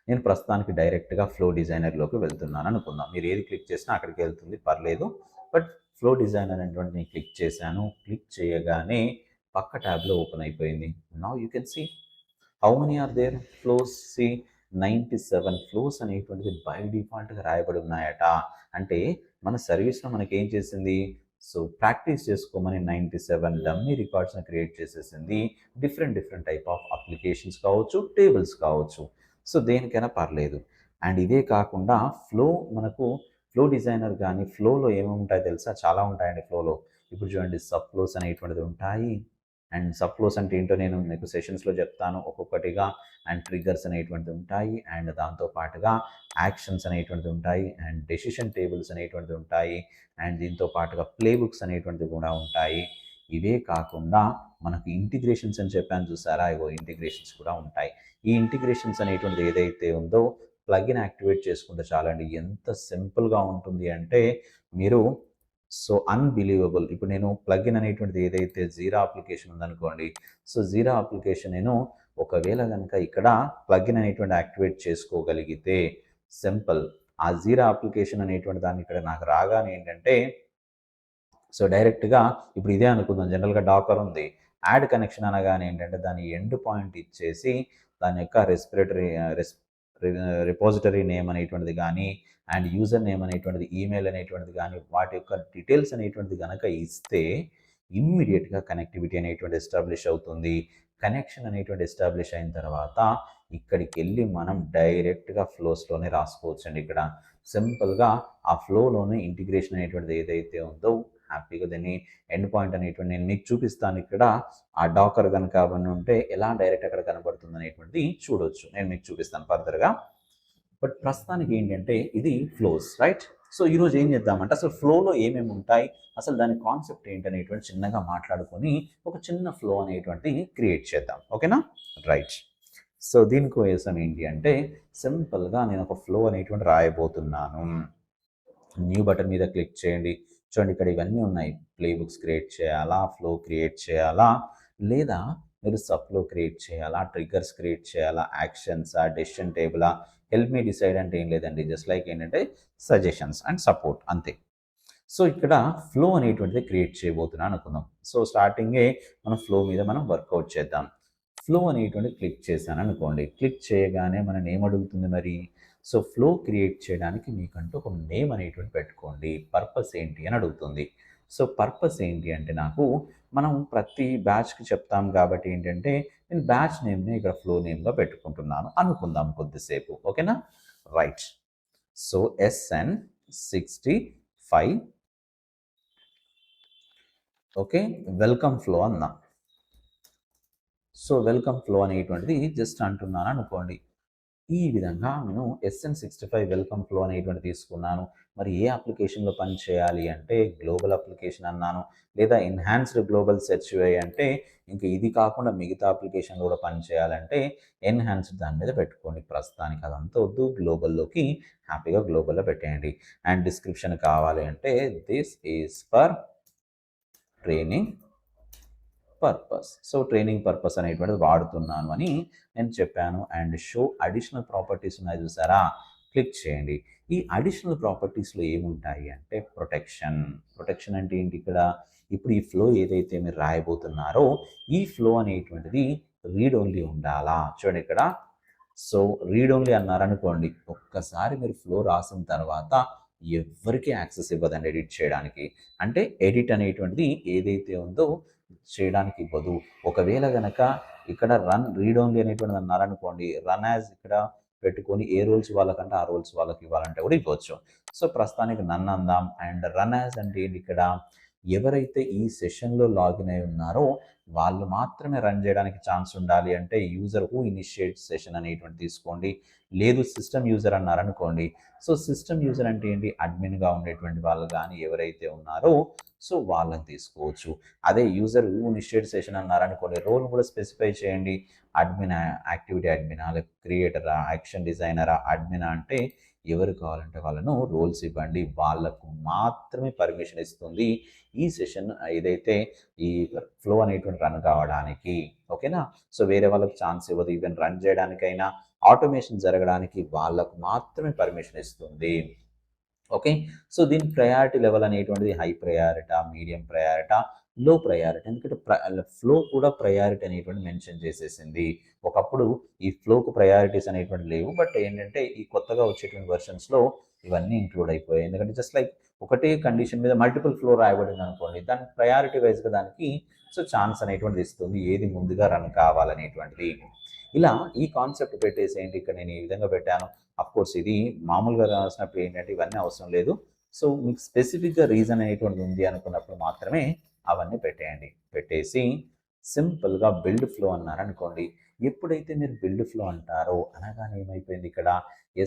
[SPEAKER 1] నేను ప్రస్తుతానికి డైరెక్ట్గా ఫ్లో డిజైనర్లోకి వెళ్తున్నాను అనుకుందాం. మీరు ఏది క్లిక్ చేసినా అక్కడికి వెళ్తుంది, పర్లేదు. బట్ ఫ్లో డిజైనర్ అనేటువంటి నేను క్లిక్ చేశాను. క్లిక్ చేయగానే పక్క ట్యాబ్లో ఓపెన్ అయిపోయింది. Now you can see how many are there flows. See 97 flows అనేటువంటిది బై డిఫాల్ట్గా రాయబడి ఉన్నాయట. అంటే మన సర్వీస్లో మనకి ఏం చేసింది, సో ప్రాక్టీస్ చేసుకోమని 97 డమ్మీ రికార్డ్స్ని క్రియేట్ చేసేసింది. Different different type of applications కావచ్చు, టేబుల్స్ కావచ్చు, సో దేనికైనా పర్లేదు. అండ్ ఇదే కాకుండా మనకు ఫ్లో డిజైనర్ కానీ ఫ్లోలో ఏమేమి ఉంటాయో తెలుసా, చాలా ఉంటాయండి ఫ్లోలో. ఇప్పుడు చూడండి, సబ్ ఫ్లోస్ అనేటువంటిది ఉంటాయి. అండ్ సబ్ ఫ్లోస్ అంటే ఏంటో నేను మీకు సెషన్స్లో చెప్తాను ఒక్కొక్కటిగా. అండ్ ట్రిగ్గర్స్ అనేటువంటివి ఉంటాయి, అండ్ దాంతో పాటుగా యాక్షన్స్ అనేటువంటివి ఉంటాయి, అండ్ డెసిషన్ టేబుల్స్ అనేటువంటివి ఉంటాయి, అండ్ దీంతో పాటుగా ప్లే బుక్స్ అనేటువంటివి కూడా ఉంటాయి. ఇవే కాకుండా మనకు ఇంటిగ్రేషన్స్ అని చెప్పాను చూసారా, ఇగో ఇంటిగ్రేషన్స్ కూడా ఉంటాయి. ఈ ఇంటిగ్రేషన్స్ అనేటువంటిది ఏదైతే ఉందో ప్లగిన్ యాక్టివేట్ చేసుకుంటే చాలండి. ఎంత సింపుల్గా ఉంటుంది అంటే మీరు సో అన్బిలీవబుల్. ఇప్పుడు నేను ప్లగిన్ అనేటువంటిది ఏదైతే జీరా అప్లికేషన్ ఉందనుకోండి, సో జీరా అప్లికేషన్ నేను ఒకవేళ కనుక ఇక్కడ ప్లగిన్ అనేటువంటి యాక్టివేట్ చేసుకోగలిగితే సింపుల్, ఆ జీరా అప్లికేషన్ అనేటువంటి దాన్ని ఇక్కడ నాకు రాగానే ఏంటంటే, సో డైరెక్ట్గా ఇప్పుడు ఇదే అనుకుందాం, జనరల్గా డాకర్ ఉంది, యాడ్ కనెక్షన్ అనగానే ఏంటంటే దాని ఎండ్ పాయింట్ ఇచ్చేసి దాని యొక్క రిపోజిటరీ నేమ్ అనేటువంటిది కానీ, అండ్ యూజర్ నేమ్ అనేటువంటిది, ఈమెయిల్ అనేటువంటిది కానీ, వాటి యొక్క డీటెయిల్స్ అనేటువంటిది కనుక ఇస్తే ఇమ్మీడియట్గా కనెక్టివిటీ అనేటువంటి ఎస్టాబ్లిష్ అవుతుంది. కనెక్షన్ అనేటువంటి ఎస్టాబ్లిష్ అయిన తర్వాత ఇక్కడికి వెళ్ళి మనం డైరెక్ట్గా ఫ్లోస్లోనే రాసుకోవచ్చు అండి. ఇక్కడ సింపుల్గా ఆ ఫ్లోలోనే ఇంటిగ్రేషన్ అనేటువంటిది ఏదైతే ఉందో హ్యాపీగా దీన్ని ఎండ్ పాయింట్ అనేటువంటి నేను మీకు చూపిస్తాను. ఇక్కడ ఆ డాకర్ కనుక అవన్నీ ఉంటే ఎలా డైరెక్ట్ అక్కడ కనబడుతుంది అనేటువంటిది చూడొచ్చు, నేను మీకు చూపిస్తాను ఫర్దర్గా. బట్ ప్రస్తుతానికి ఏంటంటే ఇది ఫ్లోస్, రైట్. సో ఈరోజు ఏం చేద్దామంటే అసలు ఫ్లోలో ఏమేమి ఉంటాయి, అసలు దాని కాన్సెప్ట్ ఏంటి అనేటువంటి చిన్నగా మాట్లాడుకొని ఒక చిన్న ఫ్లో అనేటువంటిది క్రియేట్ చేద్దాం. ఓకేనా, రైట్. సో దీనికోసం ఏంటి అంటే సింపుల్గా నేను ఒక ఫ్లో అనేటువంటి రాయబోతున్నాను. న్యూ బటన్ మీద క్లిక్ చేయండి. చూడండి, ఇక్కడ ఇవన్నీ ఉన్నాయి. ప్లే బుక్స్ క్రియేట్ చేయాలా, ఫ్లో క్రియేట్ చేయాలా, లేదా మీరు సబ్ ఫ్లో క్రియేట్ చేయాలా, ట్రిగ్గర్స్ క్రియేట్ చేయాలా, యాక్షన్సా, డెసిషన్ టేబులా, హెల్ప్ మీ డిసైడ్ అంటే ఏం లేదండి, జస్ట్ లైక్ ఏంటంటే సజెషన్స్ అండ్ సపోర్ట్, అంతే. సో ఇక్కడ ఫ్లో అనేటువంటిది క్రియేట్ చేయబోతున్నాను అనుకుందాం. సో స్టార్టింగే మనం ఫ్లో మీద మనం వర్కౌట్ చేద్దాం. ఫ్లో అనేటువంటి క్లిక్ చేశాను అనుకోండి. క్లిక్ చేయగానే మన నేమ్ అడుగుతుంది మరి. సో ఫ్లో క్రియేట్ చేయడానికి మీకంటూ ఒక నేమ్ అనేటువంటి పెట్టుకోండి. పర్పస్ ఏంటి అని అడుగుతుంది. సో పర్పస్ ఏంటి అంటే నాకు మనం ప్రతి బ్యాచ్కి చెప్తాం కాబట్టి ఏంటంటే నేను బ్యాచ్ నేమ్ని ఇక్కడ ఫ్లో నేమ్గా పెట్టుకుంటున్నాను అనుకుందాం కొద్దిసేపు. ఓకేనా, right. So SN65 okay, welcome flow అన్నా. సో వెల్కమ్ ఫ్లో అనేటువంటిది జస్ట్ అంటున్నాను అనుకోండి. ఈ విధంగా నేను SN65 వెల్కమ్ ఫ్లో అనేటువంటి తీసుకున్నాను. మరి ఏ అప్లికేషన్‌లో పని చేయాలి అంటే గ్లోబల్ అప్లికేషన్ అన్నాను. లేదా ఎన్హాన్స్డ్ గ్లోబల్ సెర్చ్ యూఐ అంటే ఇంక ఇది కాకుండా మిగతా అప్లికేషన్‌లో కూడా పని చేయాలంటే ఎన్హాన్స్డ్ దాని మీద పెట్టుకోండి. ప్రస్తుతానికి అదంతా వద్దు. గ్లోబల్‌లోకి హ్యాపీగా గ్లోబల్‌లో పెట్టేయండి. అండ్ డిస్క్రిప్షన్ కావాలి అంటే this is for training purpose. So training purpose అనేటువంటిది వాడుతున్నాను అని నేను చెప్పాను. అండ్ షో అడిషనల్ ప్రాపర్టీస్ ఉన్నాయి చూసారా, క్లిక్ చేయండి. ఈ అడిషనల్ ప్రాపర్టీస్లో ఏముంటాయి అంటే ప్రొటెక్షన్ అంటే ఏంటి ఇక్కడ, ఇప్పుడు ఈ ఫ్లో ఏదైతే మీరు రాయబోతున్నారో ఈ ఫ్లో అనేటువంటిది రీడ్ ఓన్లీ ఉండాలా. చూడండి ఇక్కడ, సో రీడ్ ఓన్లీ అన్నారనుకోండి, ఒక్కసారి మీరు ఫ్లో రాసిన తర్వాత ఎవరికి యాక్సెస్ ఇవ్వదండి ఎడిట్ చేయడానికి. అంటే ఎడిట్ అనేటువంటిది ఏదైతే ఉందో చేయడానికి ఇవ్వదు. ఒకవేళ గనక ఇక్కడ రన్ రీడ్ ఓన్లీ అనేటువంటిది అన్నారనుకోండి, రన్ యాజ్ ఇక్కడ పెట్టుకొని ఏ రోల్స్ వాళ్ళకంటే ఆ రోల్స్ వాళ్ళకి ఇవ్వాలంటే కూడా ఇవ్వచ్చు. సో ప్రస్తుతానికి నన్ను అందాం. అండ్ రన్ యాజ్ అంటే ఏంటి ఇక్కడ, ఎవరైతే ఈ సెషన్లో లాగిన్ అయి ఉన్నారో వాళ్ళు మాత్రమే రన్ చేయడానికి ఛాన్స్ ఉండాలి. అంటే యూజర్ హూ ఇనిషియేట్ సెషన్ అనేటువంటి తీసుకోండి. లేదు సిస్టమ్ యూజర్ అన్నారనుకోండి, సో సిస్టమ్ యూజర్ అంటే ఏంటి, అడ్మిన్గా ఉండేటువంటి వాళ్ళు కానీ ఎవరైతే ఉన్నారో సో వాళ్ళని తీసుకోవచ్చు. అదే యూజర్ హూ ఇనిషియేట్ సెషన్ అన్నారనుకోండి, రోల్ కూడా స్పెసిఫై చేయండి. అడ్మిన్, యాక్టివిటీ అడ్మినా, లేకపోతే క్రియేటరా, యాక్షన్ డిజైనరా, అడ్మినా అంటే ఎవరు కావాలంటే వాళ్ళను రోల్స్ ఇవ్వండి. వాళ్ళకు మాత్రమే పర్మిషన్ ఇస్తుంది ఈ సెషన్ ఏదైతే ఈ ఫ్లో అనేటువంటి రన్ కావడానికి. ఓకేనా, సో వేరే వాళ్ళకి ఛాన్స్ ఇవ్వదు. ఈవెన్ రన్ చేయడానికైనా ఆటోమేషన్ జరగడానికి వాళ్ళకు మాత్రమే పర్మిషన్ ఇస్తుంది. ఓకే, సో దీని ప్రయారిటీ లెవెల్ అనేటువంటిది హై ప్రయారిటా, మీడియం ప్రయారిటా, లో ప్రయారిటీ. ఎందుకంటే ఫ్లో కూడా ప్రయారిటీ అనేటువంటి మెన్షన్ చేసేసింది. ఒకప్పుడు ఈ ఫ్లోకు ప్రయారిటీస్ అనేటువంటి లేవు, బట్ ఏంటంటే ఈ కొత్తగా వచ్చేటువంటి వెర్షన్స్లో ఇవన్నీ ఇంక్లూడ్ అయిపోయాయి. ఎందుకంటే జస్ట్ లైక్ ఒకటే కండిషన్ మీద మల్టిపుల్ ఫ్లో రాయబడింది అనుకోండి, దాని ప్రయారిటీ వైజ్గా దానికి సో ఛాన్స్ అనేటువంటిది ఇస్తుంది, ఏది ముందుగా రన్ కావాలనేటువంటిది. ఇలా ఈ కాన్సెప్ట్ పెట్టేసి ఏంటి ఇక్కడ నేను ఈ విధంగా పెట్టాను. అఫ్కోర్స్ ఇది మామూలుగా రాసినప్పుడు ఏంటంటే ఇవన్నీ అవసరం లేదు. సో మీకు స్పెసిఫిక్గా రీజన్ అనేటువంటిది ఉంది అనుకున్నప్పుడు మాత్రమే అవన్నీ పెట్టేయండి. పెట్టేసి సింపుల్గా బిల్డ్ ఫ్లో అన్నారనుకోండి. ఎప్పుడైతే మీరు బిల్డ్ ఫ్లో అంటారో అనగానే ఏమైపోయింది ఇక్కడ,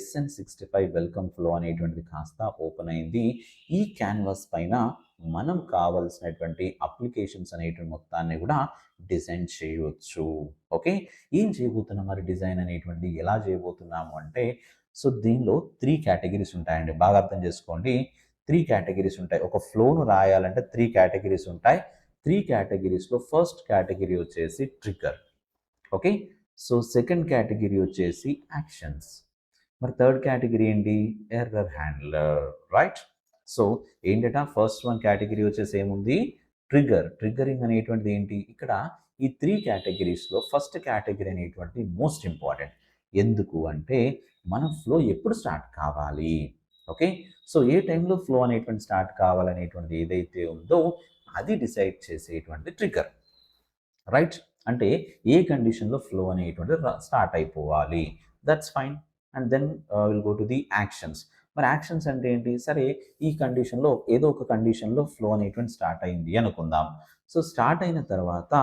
[SPEAKER 1] SN65 వెల్కమ్ ఫ్లో అనేటువంటిది కాస్త ఓపెన్ అయింది. ఈ క్యాన్వాస్ పైన మనం కావాల్సినటువంటి అప్లికేషన్స్ అనేటువంటి మొత్తాన్ని కూడా డిజైన్ చేయవచ్చు. ఓకే, ఏం చేయబోతున్నాం మరి, డిజైన్ అనేటువంటిది ఎలా చేయబోతున్నాము అంటే, సో దీనిలో 3 కేటగిరీస్ ఉంటాయండి. బాగా అర్థం చేసుకోండి. 3 కేటగిరీస్ ఉంటాయి. ఒక ఫ్లోను రాయాలంటే 3 కేటగిరీస్ ఉంటాయి. 3 కేటగిరీస్లో ఫస్ట్ కేటగిరీ వచ్చేసి trigger. Okay, so second category వచ్చేసి యాక్షన్స్. మరి థర్డ్ కేటగిరీ ఏంటి, ఎర్రర్ హ్యాండ్లర్. రైట్, సో ఏంటంటే ఫస్ట్ వన్ కేటగిరీ వచ్చేసి ఏముంది, ట్రిగ్గరింగ్ అనేటువంటిది ఏంటి ఇక్కడ, ఈ 3 కేటగిరీస్లో ఫస్ట్ కేటగిరీ అనేటువంటి మోస్ట్ ఇంపార్టెంట్. ఎందుకు అంటే మనం ఫ్లో ఎప్పుడు స్టార్ట్ కావాలి. ఓకే, సో ఏ టైంలో ఫ్లో అనేటువంటి స్టార్ట్ కావాలనేటువంటిది ఏదైతే ఉందో అది డిసైడ్ చేసేటువంటి ట్రిగ్గర్. రైట్, అంటే ఏ కండిషన్లో ఫ్లో అనేటువంటి స్టార్ట్ అయిపోవాలి, that's fine. And then will go to the actions. మరి యాక్షన్స్ అంటే ఏంటి, సరే ఈ కండిషన్లో ఏదో ఒక కండిషన్లో ఫ్లో అనేటువంటి స్టార్ట్ అయింది అనుకుందాం. సో స్టార్ట్ అయిన తర్వాత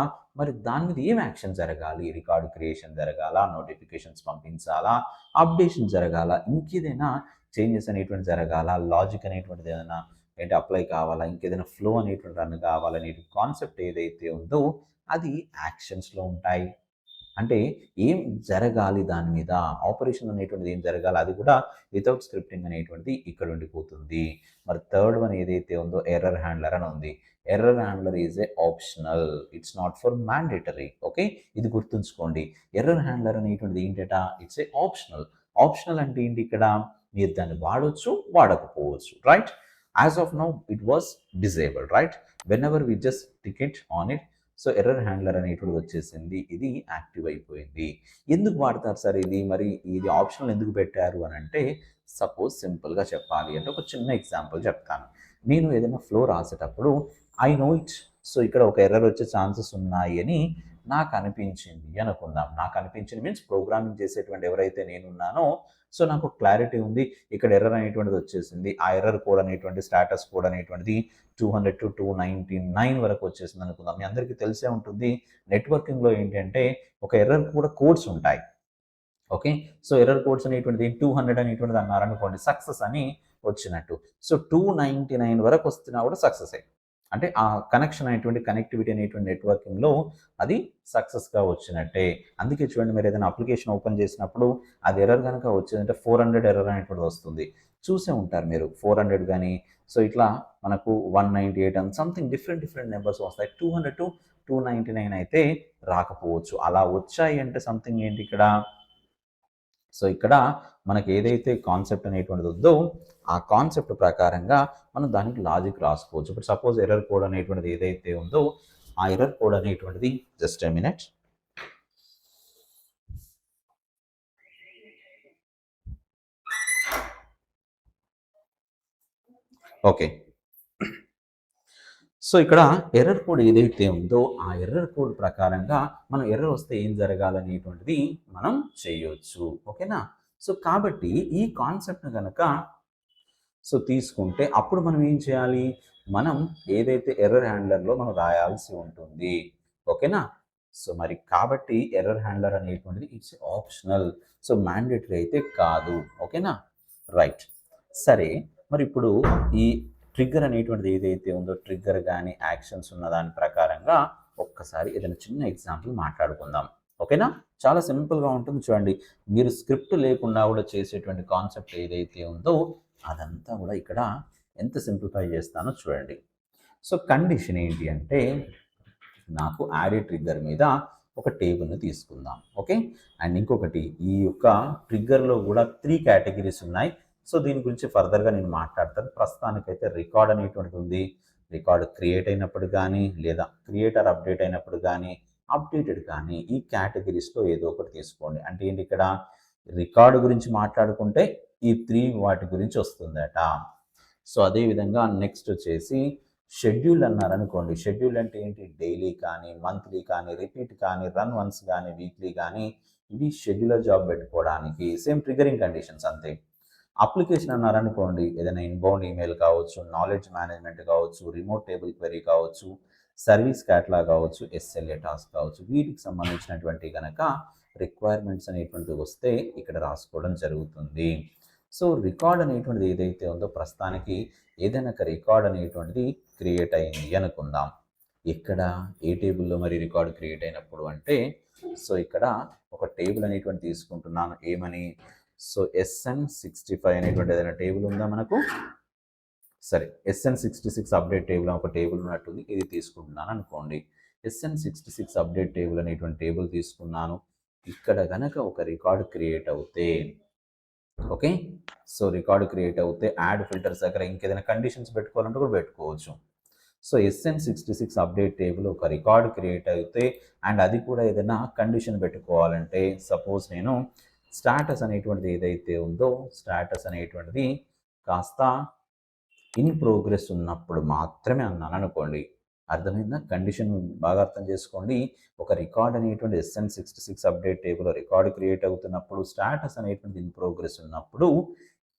[SPEAKER 1] మరి దాని మీద ఏం యాక్షన్ జరగాలి, రికార్డు క్రియేషన్ జరగాల, నోటిఫికేషన్స్ పంపించాలా, అప్డేషన్ జరగాల, ఇంకేదైనా చేంజెస్ అనేటువంటి జరగాల, లాజిక్ అనేటువంటిది ఏదైనా ఏంటి అప్లై కావాలా, ఇంకేదైనా ఫ్లో అనేటువంటి రన్ కావాలనే కాన్సెప్ట్ ఏదైతే ఉందో అది యాక్షన్స్లో ఉంటాయి. అంటే ఏం జరగాలి, దాని మీద ఆపరేషన్ అనేటువంటిది ఏం జరగాలి, అది కూడా వితౌట్ స్క్రిప్టింగ్ అనేటువంటిది ఇక్కడ ఉండిపోతుంది. మరి థర్డ్ వన్ ఏదైతే ఉందో ఎర్రర్ హ్యాండ్లర్ అని ఉంది. Error handler is a optional, it's not for mandatory. Okay, ఇది గుర్తుంచుకోండి. ఎర్రర్ హ్యాండ్లర్ అనేటువంటిది ఏంటట, ఇట్స్ ఏ ఆప్షనల్. ఆప్షనల్ అంటే ఏంటి ఇక్కడ, మీరు దాన్ని వాడవచ్చు, వాడకపోవచ్చు. Right, as of now it was disabled. Right, whenever we just ticket on it, so error handler అనేటువంటిది వచ్చేసింది, ఇది యాక్టివ్ అయిపోయింది. ఎందుకు వాడతారు సార్ ఇది, మరి ఇది ఆప్షనల్ ఎందుకు పెట్టారు అని అంటే, సపోజ్ సింపుల్గా చెప్పాలి అంటే ఒక చిన్న ఎగ్జాంపుల్ చెప్తాను. నేను ఏదైనా ఫ్లో రాసేటప్పుడు ఐ నో ఇట్, సో ఇక్కడ ఒక ఎర్రర్ వచ్చే ఛాన్సెస్ ఉన్నాయి అని నాకు అనిపించింది అనుకుందాం. నాకు అనిపించింది మీన్స్ ప్రోగ్రామింగ్ చేసేటువంటి ఎవరైతే నేనున్నానో సో నాకు క్లారిటీ ఉంది, ఇక్కడ ఎర్రర్ అనేటువంటిది వచ్చేసింది. ఆ ఎర్రర్ కోడ్ అనేటువంటి స్టాటస్ కోడ్ అనేటువంటిది 200 to 299 వరకు వచ్చేసింది అనుకుందాం. మీ అందరికీ తెలిసే ఉంటుంది నెట్వర్కింగ్లో ఏంటంటే ఒక ఎర్రర్ కూడా కోడ్స్ ఉంటాయి. ఓకే. సో ఎర్రర్ కోడ్స్ అనేటువంటిది 200 అనేటువంటిది అన్నారనుకోండి, సక్సెస్ అని వచ్చినట్టు. సో 299 వరకు వస్తున్నా కూడా సక్సెసే. అంటే ఆ కనెక్షన్ అనేటువంటి కనెక్టివిటీ అనేటువంటి నెట్వర్కింగ్‌లో అది సక్సెస్‌గా వచ్చినట్టే. అందుకే చూడండి, మీరు ఏదైనా అప్లికేషన్ ఓపెన్ చేసినప్పుడు అది ఎర్రర్ గనక వచ్చిందంటే 400 ఎర్రర్ అనేటువంటిది వస్తుంది. చూసే ఉంటారు మీరు 400 గాని, సో ఇట్లా మనకు 198 అండ్ సంథింగ్ డిఫరెంట్ నంబర్స్ వస్తాయి. 200-299 అయితే రాకపోవచ్చు. అలా వచ్చాయి అంటే సంథింగ్ ఏంటి ఇక్కడ? సో ఇక్కడ మనకి ఏదైతే కాన్సెప్ట్ అనేటువంటిది ఉందో ఆ కాన్సెప్ట్ ప్రకారంగా మనం దానికి లాజిక్ రాసుకోవచ్చు. ఇప్పుడు సపోజ్ ఎర్రర్ కోడ్ అనేటువంటిది ఏదైతే ఉందో ఆ ఎర్రర్ కోడ్ అనేటువంటిది just a minute. Okay. So ఇక్కడ ఎర్రర్ కోడ్ ఏదైతే ఉందో ఆ ఎర్రర్ కోడ్ ప్రకారంగా మనం ఎర్రర్ వస్తే ఏం జరగాలనేటువంటిది మనం చేయొచ్చు. ఓకేనా? సో కాబట్టి ఈ కాన్సెప్ట్‌ని గనక తీసుకుంటే అప్పుడు మనం ఏం చేయాలి? మనం ఏదైతే ఎర్రర్ హ్యాండ్లర్‌లో మనం రాయాల్సి ఉంటుంది. ఓకేనా? సో మరి కాబట్టి ఎర్రర్ హ్యాండ్లర్ అనేటువంటిది ఇట్స్ ఆప్షనల్. సో మ్యాండేటరీ అయితే కాదు. ఓకేనా? రైట్. సరే, మరి ఇప్పుడు ఈ ట్రిగ్గర్ అనేటువంటిది ఏదైతే ఉందో ట్రిగ్గర్ గాని యాక్షన్స్ ఉన్న దాని ప్రకారంగా ఒక్కసారి ఏదైనా చిన్న ఎగ్జాంపుల్ మాట్లాడుకుందాం. ఓకేనా? చాలా సింపుల్‌గా ఉంటుంది చూడండి. మీరు స్క్రిప్ట్ లేకుండా కూడా చేసేటువంటి కాన్సెప్ట్ ఏదైతే ఉందో అదంతా కూడా ఇక్కడ ఎంత సింప్లిఫై చేస్తానో చూడండి. సో కండిషన్ ఏంటి అంటే, నాకు యాడ్ ట్రిగ్గర్ మీద ఒక టేబుల్ని తీసుకుందాం. ఓకే. అండ్ ఇంకొకటి, ఈ యొక్క ట్రిగ్గర్లో కూడా 3 కేటగిరీస్ ఉన్నాయి. సో దీని గురించి ఫర్దర్గా నేను మాట్లాడతాను. ప్రస్తుతానికైతే రికార్డ్ అనేటువంటిది ఉంది. రికార్డ్ క్రియేట్ అయినప్పుడు కానీ, లేదా క్రియేటర్ అప్డేట్ అయినప్పుడు కానీ, అప్డేటెడ్ కానీ, ఈ కేటగిరీస్లో ఏదో ఒకటి తీసుకోండి. అంటే ఏంటి ఇక్కడ? రికార్డు గురించి మాట్లాడుకుంటే ఈ 3 వాటి గురించి వస్తుందట. సో అదేవిధంగా నెక్స్ట్ వచ్చేసి షెడ్యూల్ అన్నారనుకోండి. షెడ్యూల్ అంటే ఏంటి? డైలీ కానీ, మంత్లీ కానీ, రిపీట్ కానీ, రన్ వన్స్ కానీ, వీక్లీ కానీ, ఇవి షెడ్యూలర్ జాబ్ పెట్టుకోవడానికి సేమ్ ట్రిగరింగ్ కండిషన్స్ అంతే. అప్లికేషన్ అన్నారనుకోండి, ఏదైనా ఇన్బౌండ్ ఈమెయిల్ కావచ్చు, నాలెడ్జ్ మేనేజ్మెంట్ కావచ్చు, రిమోట్ టేబుల్ క్వెరీ కావచ్చు, సర్వీస్ క్యాటలాగ్ కావచ్చు, ఎస్ఎల్ఏ టాస్క్ కావచ్చు, వీటికి సంబంధించినటువంటి కనుక రిక్వైర్మెంట్స్ అనేటువంటివి వస్తే ఇక్కడ రాసుకోవడం జరుగుతుంది. సో రికార్డ్ అనేటువంటిది ఏదైతే ఉందో ప్రస్తుతానికి ఏదైనా ఒక రికార్డ్ అనేటువంటిది క్రియేట్ అయింది అనుకుందాం. ఇక్కడ ఏ టేబుల్లో మరి రికార్డ్ క్రియేట్ అయినప్పుడు అంటే, సో ఇక్కడ ఒక టేబుల్ అనేటువంటి తీసుకుంటున్నాను. ఏమని? సో SN65 అనేటువంటి ఏదైనా టేబుల్ ఉందా మనకు? సరే, SN66 అప్డేట్ టేబుల్ ఒక టేబుల్ ఉన్నట్టుంది. ఇది తీసుకుంటున్నాను అనుకోండి. SN66 అప్డేట్ టేబుల్ అనేటువంటి టేబుల్ తీసుకున్నాను. ఇక్కడ గనక ఒక రికార్డ్ క్రియేట్ అవుతే, ఓకే, సో రికార్డ్ క్రియేట్ అవుతే యాడ్ ఫిల్టర్స్ దగ్గర ఇంకేదైనా కండిషన్స్ పెట్టుకోవాలంటే కూడా పెట్టుకోవచ్చు. సో SN66 అప్డేట్ టేబుల్ ఒక రికార్డ్ క్రియేట్ అయితే, అండ్ అది కూడా ఏదైనా కండిషన్ పెట్టుకోవాలంటే, సపోజ్ నేను స్టాటస్ అనేటువంటిది ఏదైతే ఉందో స్టాటస్ అనేటువంటిది కాస్త ఇన్ ప్రోగ్రెస్ ఉన్నప్పుడు మాత్రమే అన్నాను అనుకోండి. అర్థమైందా? కండిషన్ బాగా అర్థం చేసుకోండి. ఒక రికార్డ్ అనేటువంటి SN66 అప్డేట్ టేబుల్లో రికార్డ్ క్రియేట్ అవుతున్నప్పుడు, స్టాటస్ అనేటువంటిది ఇన్ ప్రోగ్రెస్ ఉన్నప్పుడు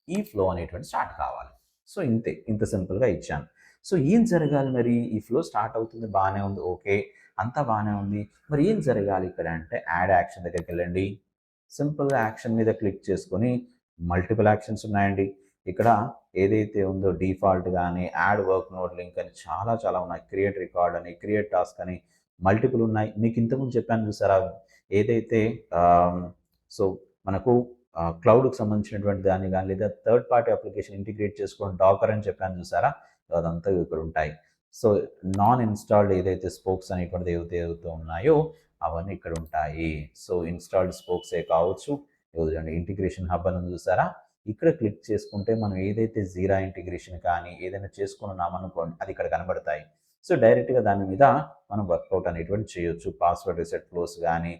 [SPEAKER 1] ఈ ఫ్లో అనేటువంటి స్టార్ట్ కావాలి. సో ఇంతే, ఇంత సింపుల్గా ఇచ్చాను. సో ఏం జరగాలి మరి? ఈ ఫ్లో స్టార్ట్ అవుతుంది, బాగానే ఉంది, ఓకే, అంతా బాగానే ఉంది. మరి ఏం జరగాలి ఇక్కడ అంటే, యాడ్ యాక్షన్ దగ్గరికి వెళ్ళండి. సింపుల్గా యాక్షన్ మీద క్లిక్ చేసుకొని, మల్టిపుల్ యాక్షన్స్ ఉన్నాయండి ఇక్కడ. ఏదైతే ఉందో డిఫాల్ట్ కానీ, యాడ్ వర్క్ నోట్ లింక్ అని చాలా ఉన్నాయి. క్రియేట్ రికార్డ్ అని, క్రియేట్ టాస్క్ అని మల్టిపుల్ ఉన్నాయి. మీకు ఇంతకుముందు చెప్పాను చూసారా, ఏదైతే సో మనకు క్లౌడ్కి సంబంధించినటువంటి దాన్ని కానీ, లేదా థర్డ్ పార్టీ అప్లికేషన్ ఇంటిగ్రేట్ చేసుకోవడం డాకర్ అని చెప్పాను చూసారా, అదంతా ఇక్కడ ఉంటాయి. సో నాన్ ఇన్స్టాల్డ్ ఏదైతే స్పోక్స్ అనేటువంటిది ఏవైతే ఉన్నాయో అవన్నీ ఇక్కడ ఉంటాయి. సో ఇన్స్టాల్డ్ స్పోక్సే కావచ్చు, ఇంటిగ్రేషన్ హబ్ అని చూసారా, ఇక్కడ క్లిక్ చేసుకుంటే మనం ఏదైతే జీరా ఇంటిగ్రేషన్ కానీ ఏదైనా చేసుకున్నామనుకోండి, అది ఇక్కడ కనబడతాయి. సో డైరెక్ట్గా దాని మీద మనం వర్కౌట్ అనేటువంటి చేయొచ్చు. పాస్వర్డ్ రీసెట్ ఫ్లోస్ కానీ,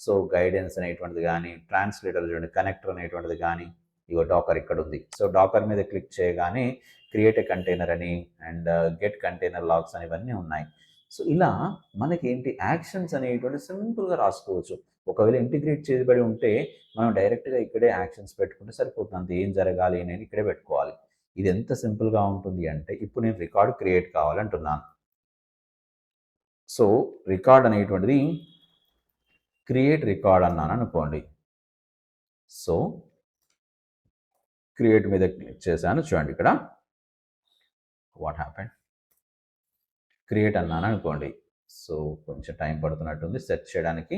[SPEAKER 1] సో గైడెన్స్ అనేటువంటిది కానీ, ట్రాన్స్లేటర్ చూడండి, కనెక్టర్ అనేటువంటిది కానీ, ఇగో డాకర్ ఇక్కడ ఉంది. సో డాకర్ మీద క్లిక్ చేయగానే క్రియేట్ ఏ కంటైనర్ అని అండ్ గెట్ కంటైనర్ లాగ్స్ అని ఇవన్నీ ఉన్నాయి. సో ఇలా మనకేంటి యాక్షన్స్ అనేటువంటి సింపుల్గా రాసుకోవచ్చు. ఒకవేళ ఇంటిగ్రేట్ చేయబడి ఉంటే మనం డైరెక్ట్గా ఇక్కడే యాక్షన్స్ పెట్టుకుంటే సరిపోతుంది. అంత ఏం జరగాలి అనేది ఇక్కడే పెట్టుకోవాలి. ఇది ఎంత సింపుల్గా ఉంటుంది అంటే, ఇప్పుడు నేను రికార్డ్ క్రియేట్ కావాలంటున్నాను. సో రికార్డ్ అనేటువంటిది క్రియేట్ రికార్డ్ అన్నాను అనుకోండి. సో క్రియేట్ మీద క్లిక్ చేశాను. చూడండి ఇక్కడ వాట్ హ్యాపెండ్, క్రియేట్ అన్నాను అనుకోండి. సో కొంచెం టైం పడుతున్నట్టుంది సెర్చ్ చేయడానికి.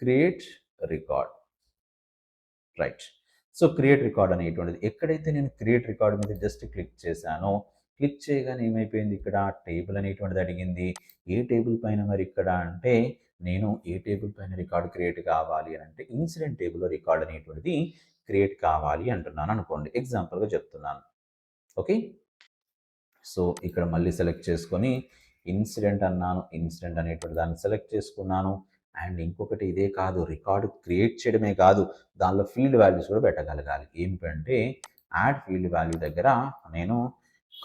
[SPEAKER 1] Create record, right. So create record అనేటువంటిది ఎక్కడైతే నేను క్రియేట్ రికార్డ్ మీద జస్ట్ క్లిక్ చేశానో, క్లిక్ చేయగానే ఏమైపోయింది, ఇక్కడ టేబుల్ అనేటువంటిది అడిగింది. ఏ టేబుల్ పైన మరి ఇక్కడ అంటే, నేను ఏ టేబుల్ పైన రికార్డ్ క్రియేట్ కావాలి అని అంటే ఇన్సిడెంట్ టేబుల్లో రికార్డ్ అనేటువంటిది క్రియేట్ కావాలి అంటున్నాను అనుకోండి. ఎగ్జాంపుల్గా చెప్తున్నాను. ఓకే, సో ఇక్కడ మళ్ళీ సెలెక్ట్ చేసుకొని ఇన్సిడెంట్ అన్నాను. ఇన్సిడెంట్ అనేటువంటి దాన్ని సెలెక్ట్ చేసుకున్నాను. అండ్ ఇంకొకటి ఇదే కాదు, రికార్డు క్రియేట్ చేయడమే కాదు, దానిలో ఫీల్డ్ వాల్యూస్ కూడా పెట్టగలగాలి. ఏమిటంటే యాడ్ ఫీల్డ్ వాల్యూ దగ్గర నేను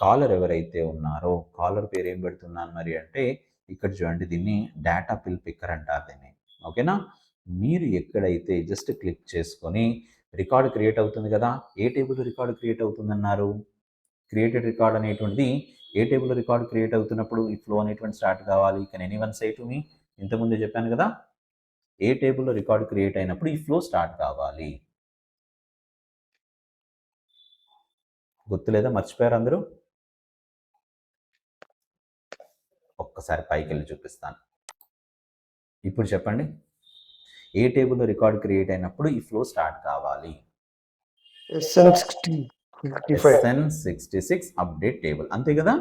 [SPEAKER 1] కాలర్ ఎవరైతే ఉన్నారో కాలర్ పేరు ఏం పెడుతున్నాను మరి అంటే, ఇక్కడ చూడండి దీన్ని డేటా పిల్ పిక్కర్ అంటారు దీన్ని. ఓకేనా, మీరు ఎక్కడైతే జస్ట్ క్లిక్ చేసుకొని రికార్డ్ క్రియేట్ అవుతుంది కదా, ఏ టేబుల్ రికార్డ్ క్రియేట్ అవుతుందన్నారు, క్రియేటెడ్ రికార్డ్ అనేటువంటిది ఏ టేబుల్ రికార్డ్ క్రియేట్ అవుతున్నప్పుడు ఈ ఫ్లో అనేటువంటి స్టార్ట్ కావాలి. కెన్ ఎనీవన్ సే టు మీ, ఇంతకుముందే చెప్పాను కదా, ఏ టేబుల్లో రికార్డ్ క్రియేట్ అయినప్పుడు ఈ ఫ్లో స్టార్ట్ కావాలి. గుర్తులేదా, మర్చిపోయారు అందరూ? ఒక్కసారి పైకి వెళ్ళి చూపిస్తాను. ఇప్పుడు చెప్పండి, ఏ టేబుల్లో రికార్డ్ క్రియేట్ అయినప్పుడు ఈ ఫ్లో స్టార్ట్ కావాలి? SN66 అప్డేట్ టేబుల్, అంతే కదా.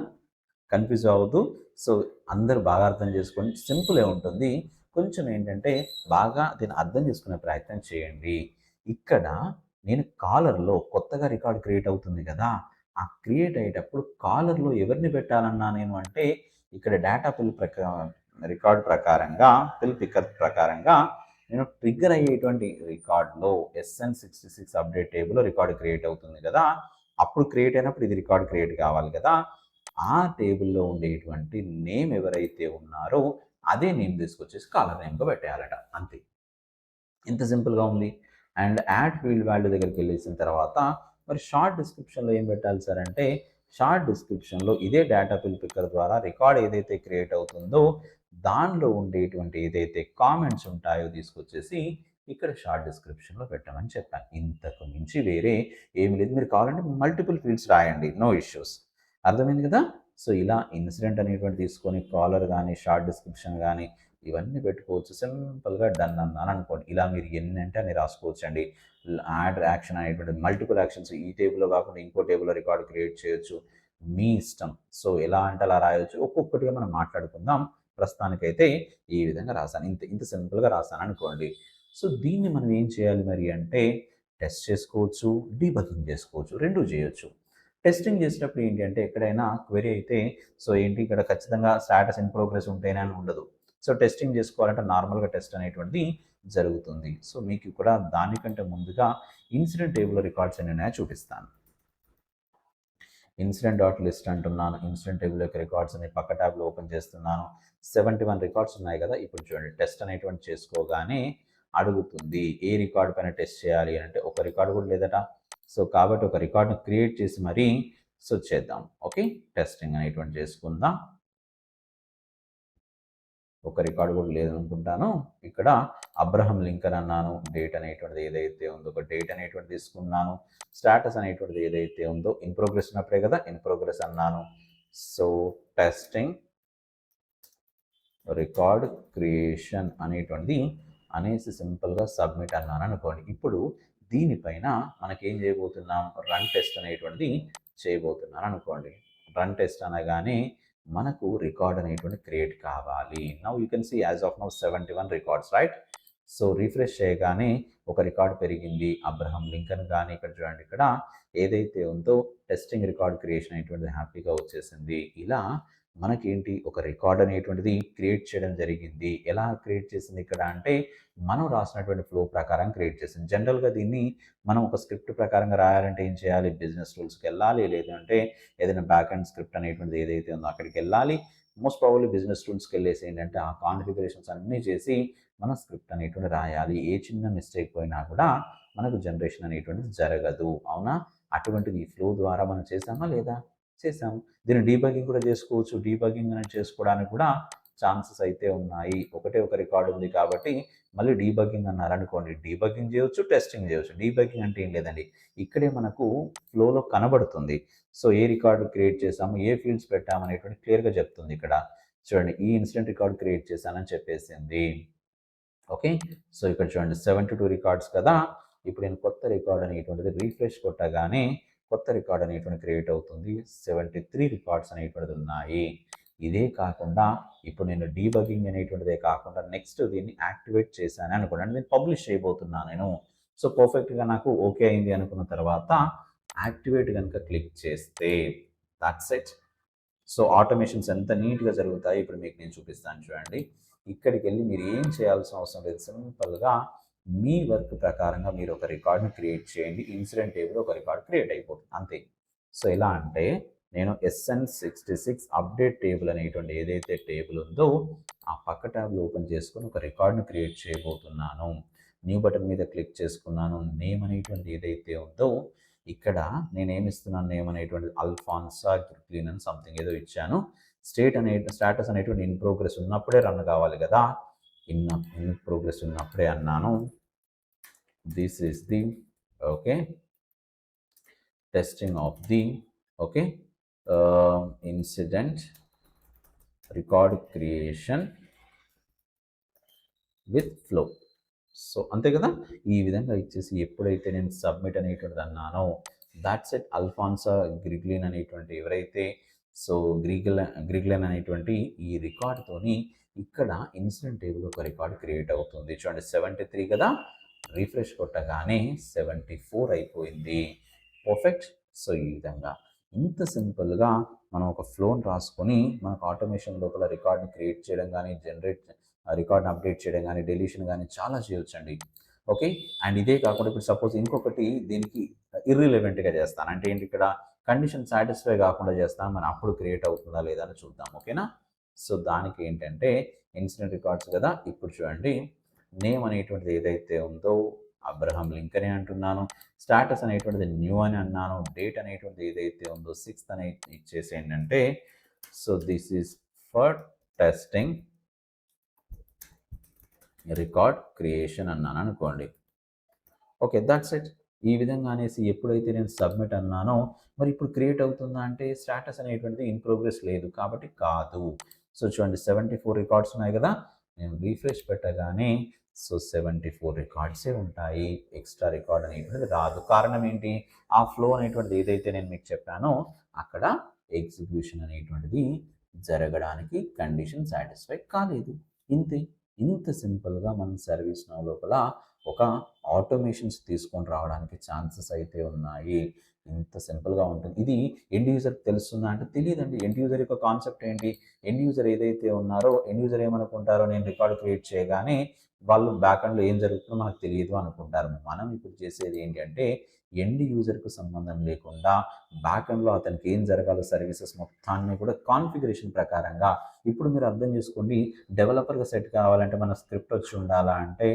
[SPEAKER 1] కన్ఫ్యూజ్ అవ్వద్దు. సో అందరూ బాగా అర్థం చేసుకోండి, సింపులే ఉంటుంది. కొంచెం ఏంటంటే బాగా దీన్ని అర్థం చేసుకునే ప్రయత్నం చేయండి. ఇక్కడ నేను కాలర్లో కొత్తగా రికార్డ్ క్రియేట్ అవుతుంది కదా, ఆ క్రియేట్ అయ్యేటప్పుడు కాలర్లో ఎవరిని పెట్టాలన్నా నేను అంటే, ఇక్కడ డేటా పిల్ రికార్డ్ ప్రకారంగా, పిల్ పిక్కర్ ప్రకారంగా నేను ట్రిగ్గర్ అయ్యేటువంటి రికార్డ్లో SN66 అప్డేట్ టేబుల్లో రికార్డ్ క్రియేట్ అవుతుంది కదా, అప్పుడు క్రియేట్ అయినప్పుడు ఇది రికార్డ్ క్రియేట్ కావాలి కదా, ఆ టేబుల్లో ఉండేటువంటి నేమ్ ఎవరైతే ఉన్నారో అదే నేమ్ తీసుకొచ్చేసి కాలర్ నేమ్గా పెట్టేయాలట, అంతే. ఇంత సింపుల్గా ఉంది. అండ్ యాడ్ ఫీల్డ్ వాల్యూ దగ్గరికి వెళ్ళేసిన తర్వాత మరి షార్ట్ డిస్క్రిప్షన్లో ఏం పెట్టాలి సార్ అంటే, షార్ట్ డిస్క్రిప్షన్లో ఇదే డేటా పిల్ పిక్కర్ ద్వారా రికార్డ్ ఏదైతే క్రియేట్ అవుతుందో దానిలో ఉండేటువంటి ఏదైతే కామెంట్స్ ఉంటాయో తీసుకొచ్చేసి ఇక్కడ షార్ట్ డిస్క్రిప్షన్లో పెట్టమని చెప్పాను. ఇంతకు మించి వేరే ఏమి లేదు. మీరు కావాలంటే మల్టిపుల్ ఫీల్డ్స్ రాయండి, నో ఇష్యూస్. అర్థమైంది కదా. సో ఇలా ఇన్సిడెంట్ అనేటువంటి తీసుకొని కాలర్ కానీ షార్ట్ డిస్క్రిప్షన్ కానీ ఇవన్నీ పెట్టుకోవచ్చు. సింపుల్గా డన్ అన్నాను అనుకోండి. ఇలా మీరు ఎన్ని అంటే అన్ని రాసుకోవచ్చు అండి. యాడ్ యాక్షన్ అనేటువంటి మల్టిపుల్ యాక్షన్స్ ఈ టేబుల్లో కాకుండా ఇంకో టేబుల్లో రికార్డ్ క్రియేట్ చేయొచ్చు, మీ ఇష్టం. సో ఎలా అంటే అలా రాయొచ్చు. ఒక్కొక్కటిగా మనం మాట్లాడుకుందాం. ప్రస్తుతానికైతే ఈ విధంగా రాశాను, ఇంత ఇంత సింపుల్గా రాశాను అనుకోండి. సో దీన్ని మనం ఏం చేయాలి మరి అంటే, టెస్ట్ చేసుకోవచ్చు, డీబగింగ్ చేసుకోవచ్చు, రెండూ చేయొచ్చు. టెస్టింగ్ చేసేటప్పుడు ఏంటి అంటే, ఎక్కడైనా క్వెరీ అయితే సో ఏంటి ఇక్కడ ఖచ్చితంగా స్టాటస్ ఇన్ ప్రోగ్రెస్ ఉంటేనే అని ఉండదు. సో టెస్టింగ్ చేసుకోవాలంటే నార్మల్గా టెస్ట్ అనేటువంటిది జరుగుతుంది. సో మీకు కూడా దానికంటే ముందుగా ఇన్సిడెంట్ టేబుల్ రికార్డ్స్ ఎన్ని ఉన్నాయో చూపిస్తాను. ఇన్సిడెంట్ డాట్ లిస్ట్ అంటున్నాను. ఇన్సిడెంట్ టేబుల్ యొక్క రికార్డ్స్ అని పక్క ట్యాబ్లో ఓపెన్ చేస్తున్నాను. 71 రికార్డ్స్ ఉన్నాయి కదా. ఇప్పుడు చూడండి, టెస్ట్ అనేటువంటి చేసుకోగానే అడుగుతుంది ఏ రికార్డ్ పైన టెస్ట్ చేయాలి అంటే, ఒక రికార్డు కూడా లేదట. సో కాబట్టి ఒక రికార్డును క్రియేట్ చేసి మరీ సో చేద్దాం. ఓకే, టెస్టింగ్ అనేటువంటి చేసుకుందాం. ఒక రికార్డు కూడా లేదనుకుంటాను. ఇక్కడ అబ్రహం లింకన్ అన్నాను. డేట్ అనేటువంటిది ఏదైతే ఉందో ఒక డేట్ అనేటువంటి తీసుకున్నాను. స్టాటస్ అనేటువంటిది ఏదైతే ఉందో ఇన్ ప్రోగ్రెస్ ఉన్నప్పుడే కదా, ఇన్ ప్రోగ్రెస్ అన్నాను. సో టెస్టింగ్ రికార్డ్ క్రియేషన్ అనేటువంటిది అనేసి సింపుల్గా సబ్మిట్ అన్నాను అనుకోండి. ఇప్పుడు దీనిపైన మనకేం చేయబోతున్నాం, రన్ టెస్ట్ అనేటువంటిది చేయబోతున్నాను అనుకోండి. రన్ టెస్ట్ అనగానే మనకు రికార్డ్ అనేటువంటి క్రియేట్ కావాలి. Now you can see as of now 71 records, right. So refresh చేయగానే ఒక రికార్డ్ పెరిగింది, అబ్రహం లింకన్. కానీ ఇక్కడ చూడండి, ఇక్కడ ఏదైతే ఉందో టెస్టింగ్ రికార్డ్ క్రియేషన్ అనేటువంటిది హ్యాపీగా వచ్చేసింది. ఇలా మనకేంటి ఒక రికార్డ్ అనేటువంటిది క్రియేట్ చేయడం జరిగింది. ఎలా క్రియేట్ చేసింది ఇక్కడ అంటే, మనం రాసినటువంటి ఫ్లో ప్రకారం క్రియేట్ చేసింది. జనరల్గా దీన్ని మనం ఒక స్క్రిప్ట్ ప్రకారంగా రాయాలంటే ఏం చేయాలి, బిజినెస్ రూల్స్కి వెళ్ళాలి, లేదంటే ఏదైనా బ్యాక్ అండ్ స్క్రిప్ట్ అనేటువంటిది ఏదైతే ఉందో అక్కడికి వెళ్ళాలి. మోస్ట్ ప్రాబబ్లీ బిజినెస్ రూల్స్కి వెళ్ళేసి ఏంటంటే ఆ కాన్ఫిగరేషన్స్ అన్నీ చేసి మన స్క్రిప్ట్ అనేటువంటి రాయాలి. ఏ చిన్న మిస్టేక్ పోయినా కూడా మనకు జనరేషన్ అనేటువంటిది జరగదు, అవునా. అటువంటిది ఈ ఫ్లో ద్వారా మనం చేసామా లేదా, చేసాము. దీన్ని డీబగింగ్ కూడా చేసుకోవచ్చు. డీబగింగ్ అనేది చేసుకోవడానికి కూడా ఛాన్సెస్ అయితే ఉన్నాయి. ఒకటే ఒక రికార్డ్ ఉంది కాబట్టి మళ్ళీ డీబగ్గింగ్ అన్నారనుకోండి, డీబగ్గింగ్ చేయొచ్చు, టెస్టింగ్ చేయొచ్చు. డీబగ్గింగ్ అంటే ఏం లేదండి, ఇక్కడే మనకు ఫ్లోలో కనబడుతుంది. సో ఏ రికార్డు క్రియేట్ చేసాము, ఏ ఫీల్డ్స్ పెట్టాము అనేటువంటి క్లియర్గా చెప్తుంది ఇక్కడ. చూడండి, ఈ ఇన్సిడెంట్ రికార్డ్ క్రియేట్ చేశానని చెప్పేసింది. ఓకే, సో ఇక్కడ చూడండి 72 రికార్డ్స్ కదా. ఇప్పుడు నేను కొత్త రికార్డ్ అనేటువంటిది రీఫ్రెష్ కొట్టగానే కొత్త రికార్డ్ అనేటువంటి క్రియేట్ అవుతుంది. 73 రికార్డ్స్ అనేటువంటిది ఉన్నాయి. ఇదే కాకుండా ఇప్పుడు నేను డీబగ్గింగ్ అనేటువంటిదే కాకుండా నెక్స్ట్ దీన్ని యాక్టివేట్ చేశాను అనుకోండి, అంటే నేను పబ్లిష్ చేయబోతున్నాను నేను. సో పర్ఫెక్ట్గా నాకు ఓకే అయింది అనుకున్న తర్వాత యాక్టివేట్ కనుక క్లిక్ చేస్తే దట్స్ ఇట్. సో ఆటోమేషన్స్ ఎంత నీట్గా జరుగుతాయి ఇప్పుడు మీకు నేను చూపిస్తాను చూడండి. ఇక్కడికి వెళ్ళి మీరు ఏం చేయాల్సిన అవసరం లేదు, సింపుల్గా మీ వర్క్ ప్రకారంగా మీరు ఒక రికార్డ్ని క్రియేట్ చేయండి. ఇన్సిడెంట్ టేబుల్ ఒక రికార్డ్ క్రియేట్ అయిపోతుంది అంతే. సో ఎలా అంటే నేను SN66 అప్డేట్ టేబుల్ అనేటువంటి ఏదైతే టేబుల్ ఉందో ఆ పక్క ట్యాబ్లో ఓపెన్ చేసుకొని ఒక రికార్డ్ని క్రియేట్ చేయబోతున్నాను. న్యూ బటన్ మీద క్లిక్ చేసుకున్నాను. నేమ్ అనేటువంటి ఏదైతే ఉందో ఇక్కడ నేనేమిస్తున్నాను, నేమ్ అనేటువంటి అల్ఫాన్సా గ్రిగ్లిన్ అని సంథింగ్ ఏదో ఇచ్చాను. స్టేటస్ అనేటువంటి ఇన్ ప్రోగ్రెస్ ఉన్నప్పుడే రన్ కావాలి కదా. ఇన్ ప్రోగ్రెస్ ఉన్నప్పుడే అన్నాను. This is the okay testing of the okay incident record creation with flow. So అంతే కదా. ఈ విధంగా ఇచ్చేసి ఎప్పుడైతే నేను సబ్మిట్ అనేటువంటిది అన్నానో దాట్స్ ఇట్. అల్ఫాన్సా గ్రిగ్లిన్ అనేటువంటి ఎవరైతే సో గ్రిగ్లిన్ అనేటువంటి ఈ రికార్డ్తోని ఇక్కడ ఇన్సిడెంట్ టేబుల్ ఒక రికార్డ్ క్రియేట్ అవుతుంది. చూడండి 73 కదా, రీఫ్రెష్ కొట్టగానే 74 అయిపోయింది. పర్ఫెక్ట్. సో ఈ విధంగా ఇంత సింపుల్గా మనం ఒక ఫ్లోని రాసుకొని మనకు ఆటోమేషన్ లోపల రికార్డ్ని క్రియేట్ చేయడం కానీ, రికార్డ్ని అప్డేట్ చేయడం కానీ, డెలీషన్ కానీ చాలా చేయొచ్చండి. ఓకే, అండ్ ఇదే కాకుండా ఇప్పుడు సపోజ్ ఇంకొకటి దీనికి ఇర్రిలెవెంట్గా చేస్తాను అంటే ఏంటి, ఇక్కడ కండిషన్ సాటిస్ఫై కాకుండా చేస్తాను, మనం అప్పుడు క్రియేట్ అవుతుందా లేదా అని చూద్దాం. ఓకేనా. సో దానికి ఏంటంటే ఇన్సిడెంట్ రికార్డ్స్ కదా. ఇప్పుడు చూడండి, నేమ్ అనేటువంటిది ఏదైతే ఉందో అబ్రహం లింకన్ అని అంటున్నాను. స్టాటస్ అనేటువంటిది న్యూ అని అన్నాను. డేట్ అనేటువంటిది ఏదైతే ఉందో 6th అని ఇచ్చేసి ఏంటంటే so this is for testing record creation అన్నాను అనుకోండి. Okay, that's it. ఈ విధంగా అనేసి ఎప్పుడైతే నేను సబ్మిట్ అన్నానో మరి ఇప్పుడు క్రియేట్ అవుతుందా అంటే స్టాటస్ అనేటువంటిది ఇన్ ప్రోగ్రెస్ లేదు కాబట్టి కాదు. సో చూడండి 74 రికార్డ్స్ ఉన్నాయి కదా. నేను రీఫ్రెష్ పెట్టగానే సో 74 రికార్డ్సే ఉంటాయి, ఎక్స్ట్రా రికార్డ్ అనేటువంటిది రాదు. కారణం ఏంటి, ఆ ఫ్లో అనేటువంటిది ఏదైతే నేను మీకు చెప్పానో అక్కడ ఎగ్జిక్యూషన్ అనేటువంటిది జరగడానికి కండిషన్ సాటిస్ఫై కాలేదు. ఇంతే. ఇంత సింపుల్గా మనం సర్వీస్ నౌ లోపల ఒక ఆటోమేషన్స్ తీసుకొని రావడానికి ఛాన్సెస్ అయితే ఉన్నాయి. ఇంత సింపుల్గా ఉంటుంది. ఇది ఎండ్ యూజర్కి తెలుస్తుందా అంటే తెలియదండి. ఎండ్ యూజర్ యొక్క కాన్సెప్ట్ ఏంటి, ఎండ్ యూజర్ ఏదైతే ఉన్నారో ఎండ్ యూజర్ ఏమనుకుంటారో నేను రికార్డ్ క్రియేట్ చేయగానే వాళ్ళు బ్యాక్ ఎండ్లో ఏం జరుగుతుందో మనకు తెలియదు అనుకుంటారు. మనం ఇప్పుడు చేసేది ఏంటి అంటే ఎండ్ యూజర్కు సంబంధం లేకుండా బ్యాక్ ఎండ్లో అతనికి ఏం జరగాలో సర్వీసెస్ మొత్తాన్ని కూడా కాన్ఫిగరేషన్ ప్రకారంగా ఇప్పుడు మీరు అర్థం చేసుకోండి. డెవలపర్గా సెట్ కావాలంటే మన స్క్రిప్ట్ వచ్చి ఉండాలా అంటే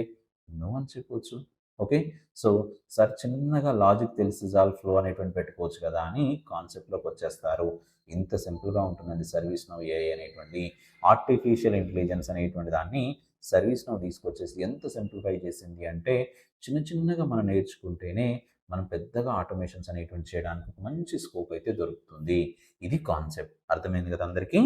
[SPEAKER 1] నో అని చెప్పవచ్చు. ఓకే, సో సార్ చిన్నగా లాజిక్ తెలిసి జాల్ ఫ్లో అనేటువంటి పెట్టుకోవచ్చు కదా అని కాన్సెప్ట్లోకి వచ్చేస్తారు. ఇంత సింపుల్గా ఉంటుందండి సర్వీస్ నౌ ఏఐ అనేటువంటి ఆర్టిఫిషియల్ ఇంటెలిజెన్స్ అనేటువంటి దాన్ని సర్వీస్ నౌ తీసుకొచ్చేసి ఎంత సింప్లిఫై చేసింది అంటే చిన్న చిన్నగా మనం నేర్చుకుంటేనే మనం పెద్దగా ఆటోమేషన్స్ అనేటువంటి చేయడానికి మంచి స్కోప్ అయితే దొరుకుతుంది. ఇది కాన్సెప్ట్. అర్థమైంది కదా అందరికీ.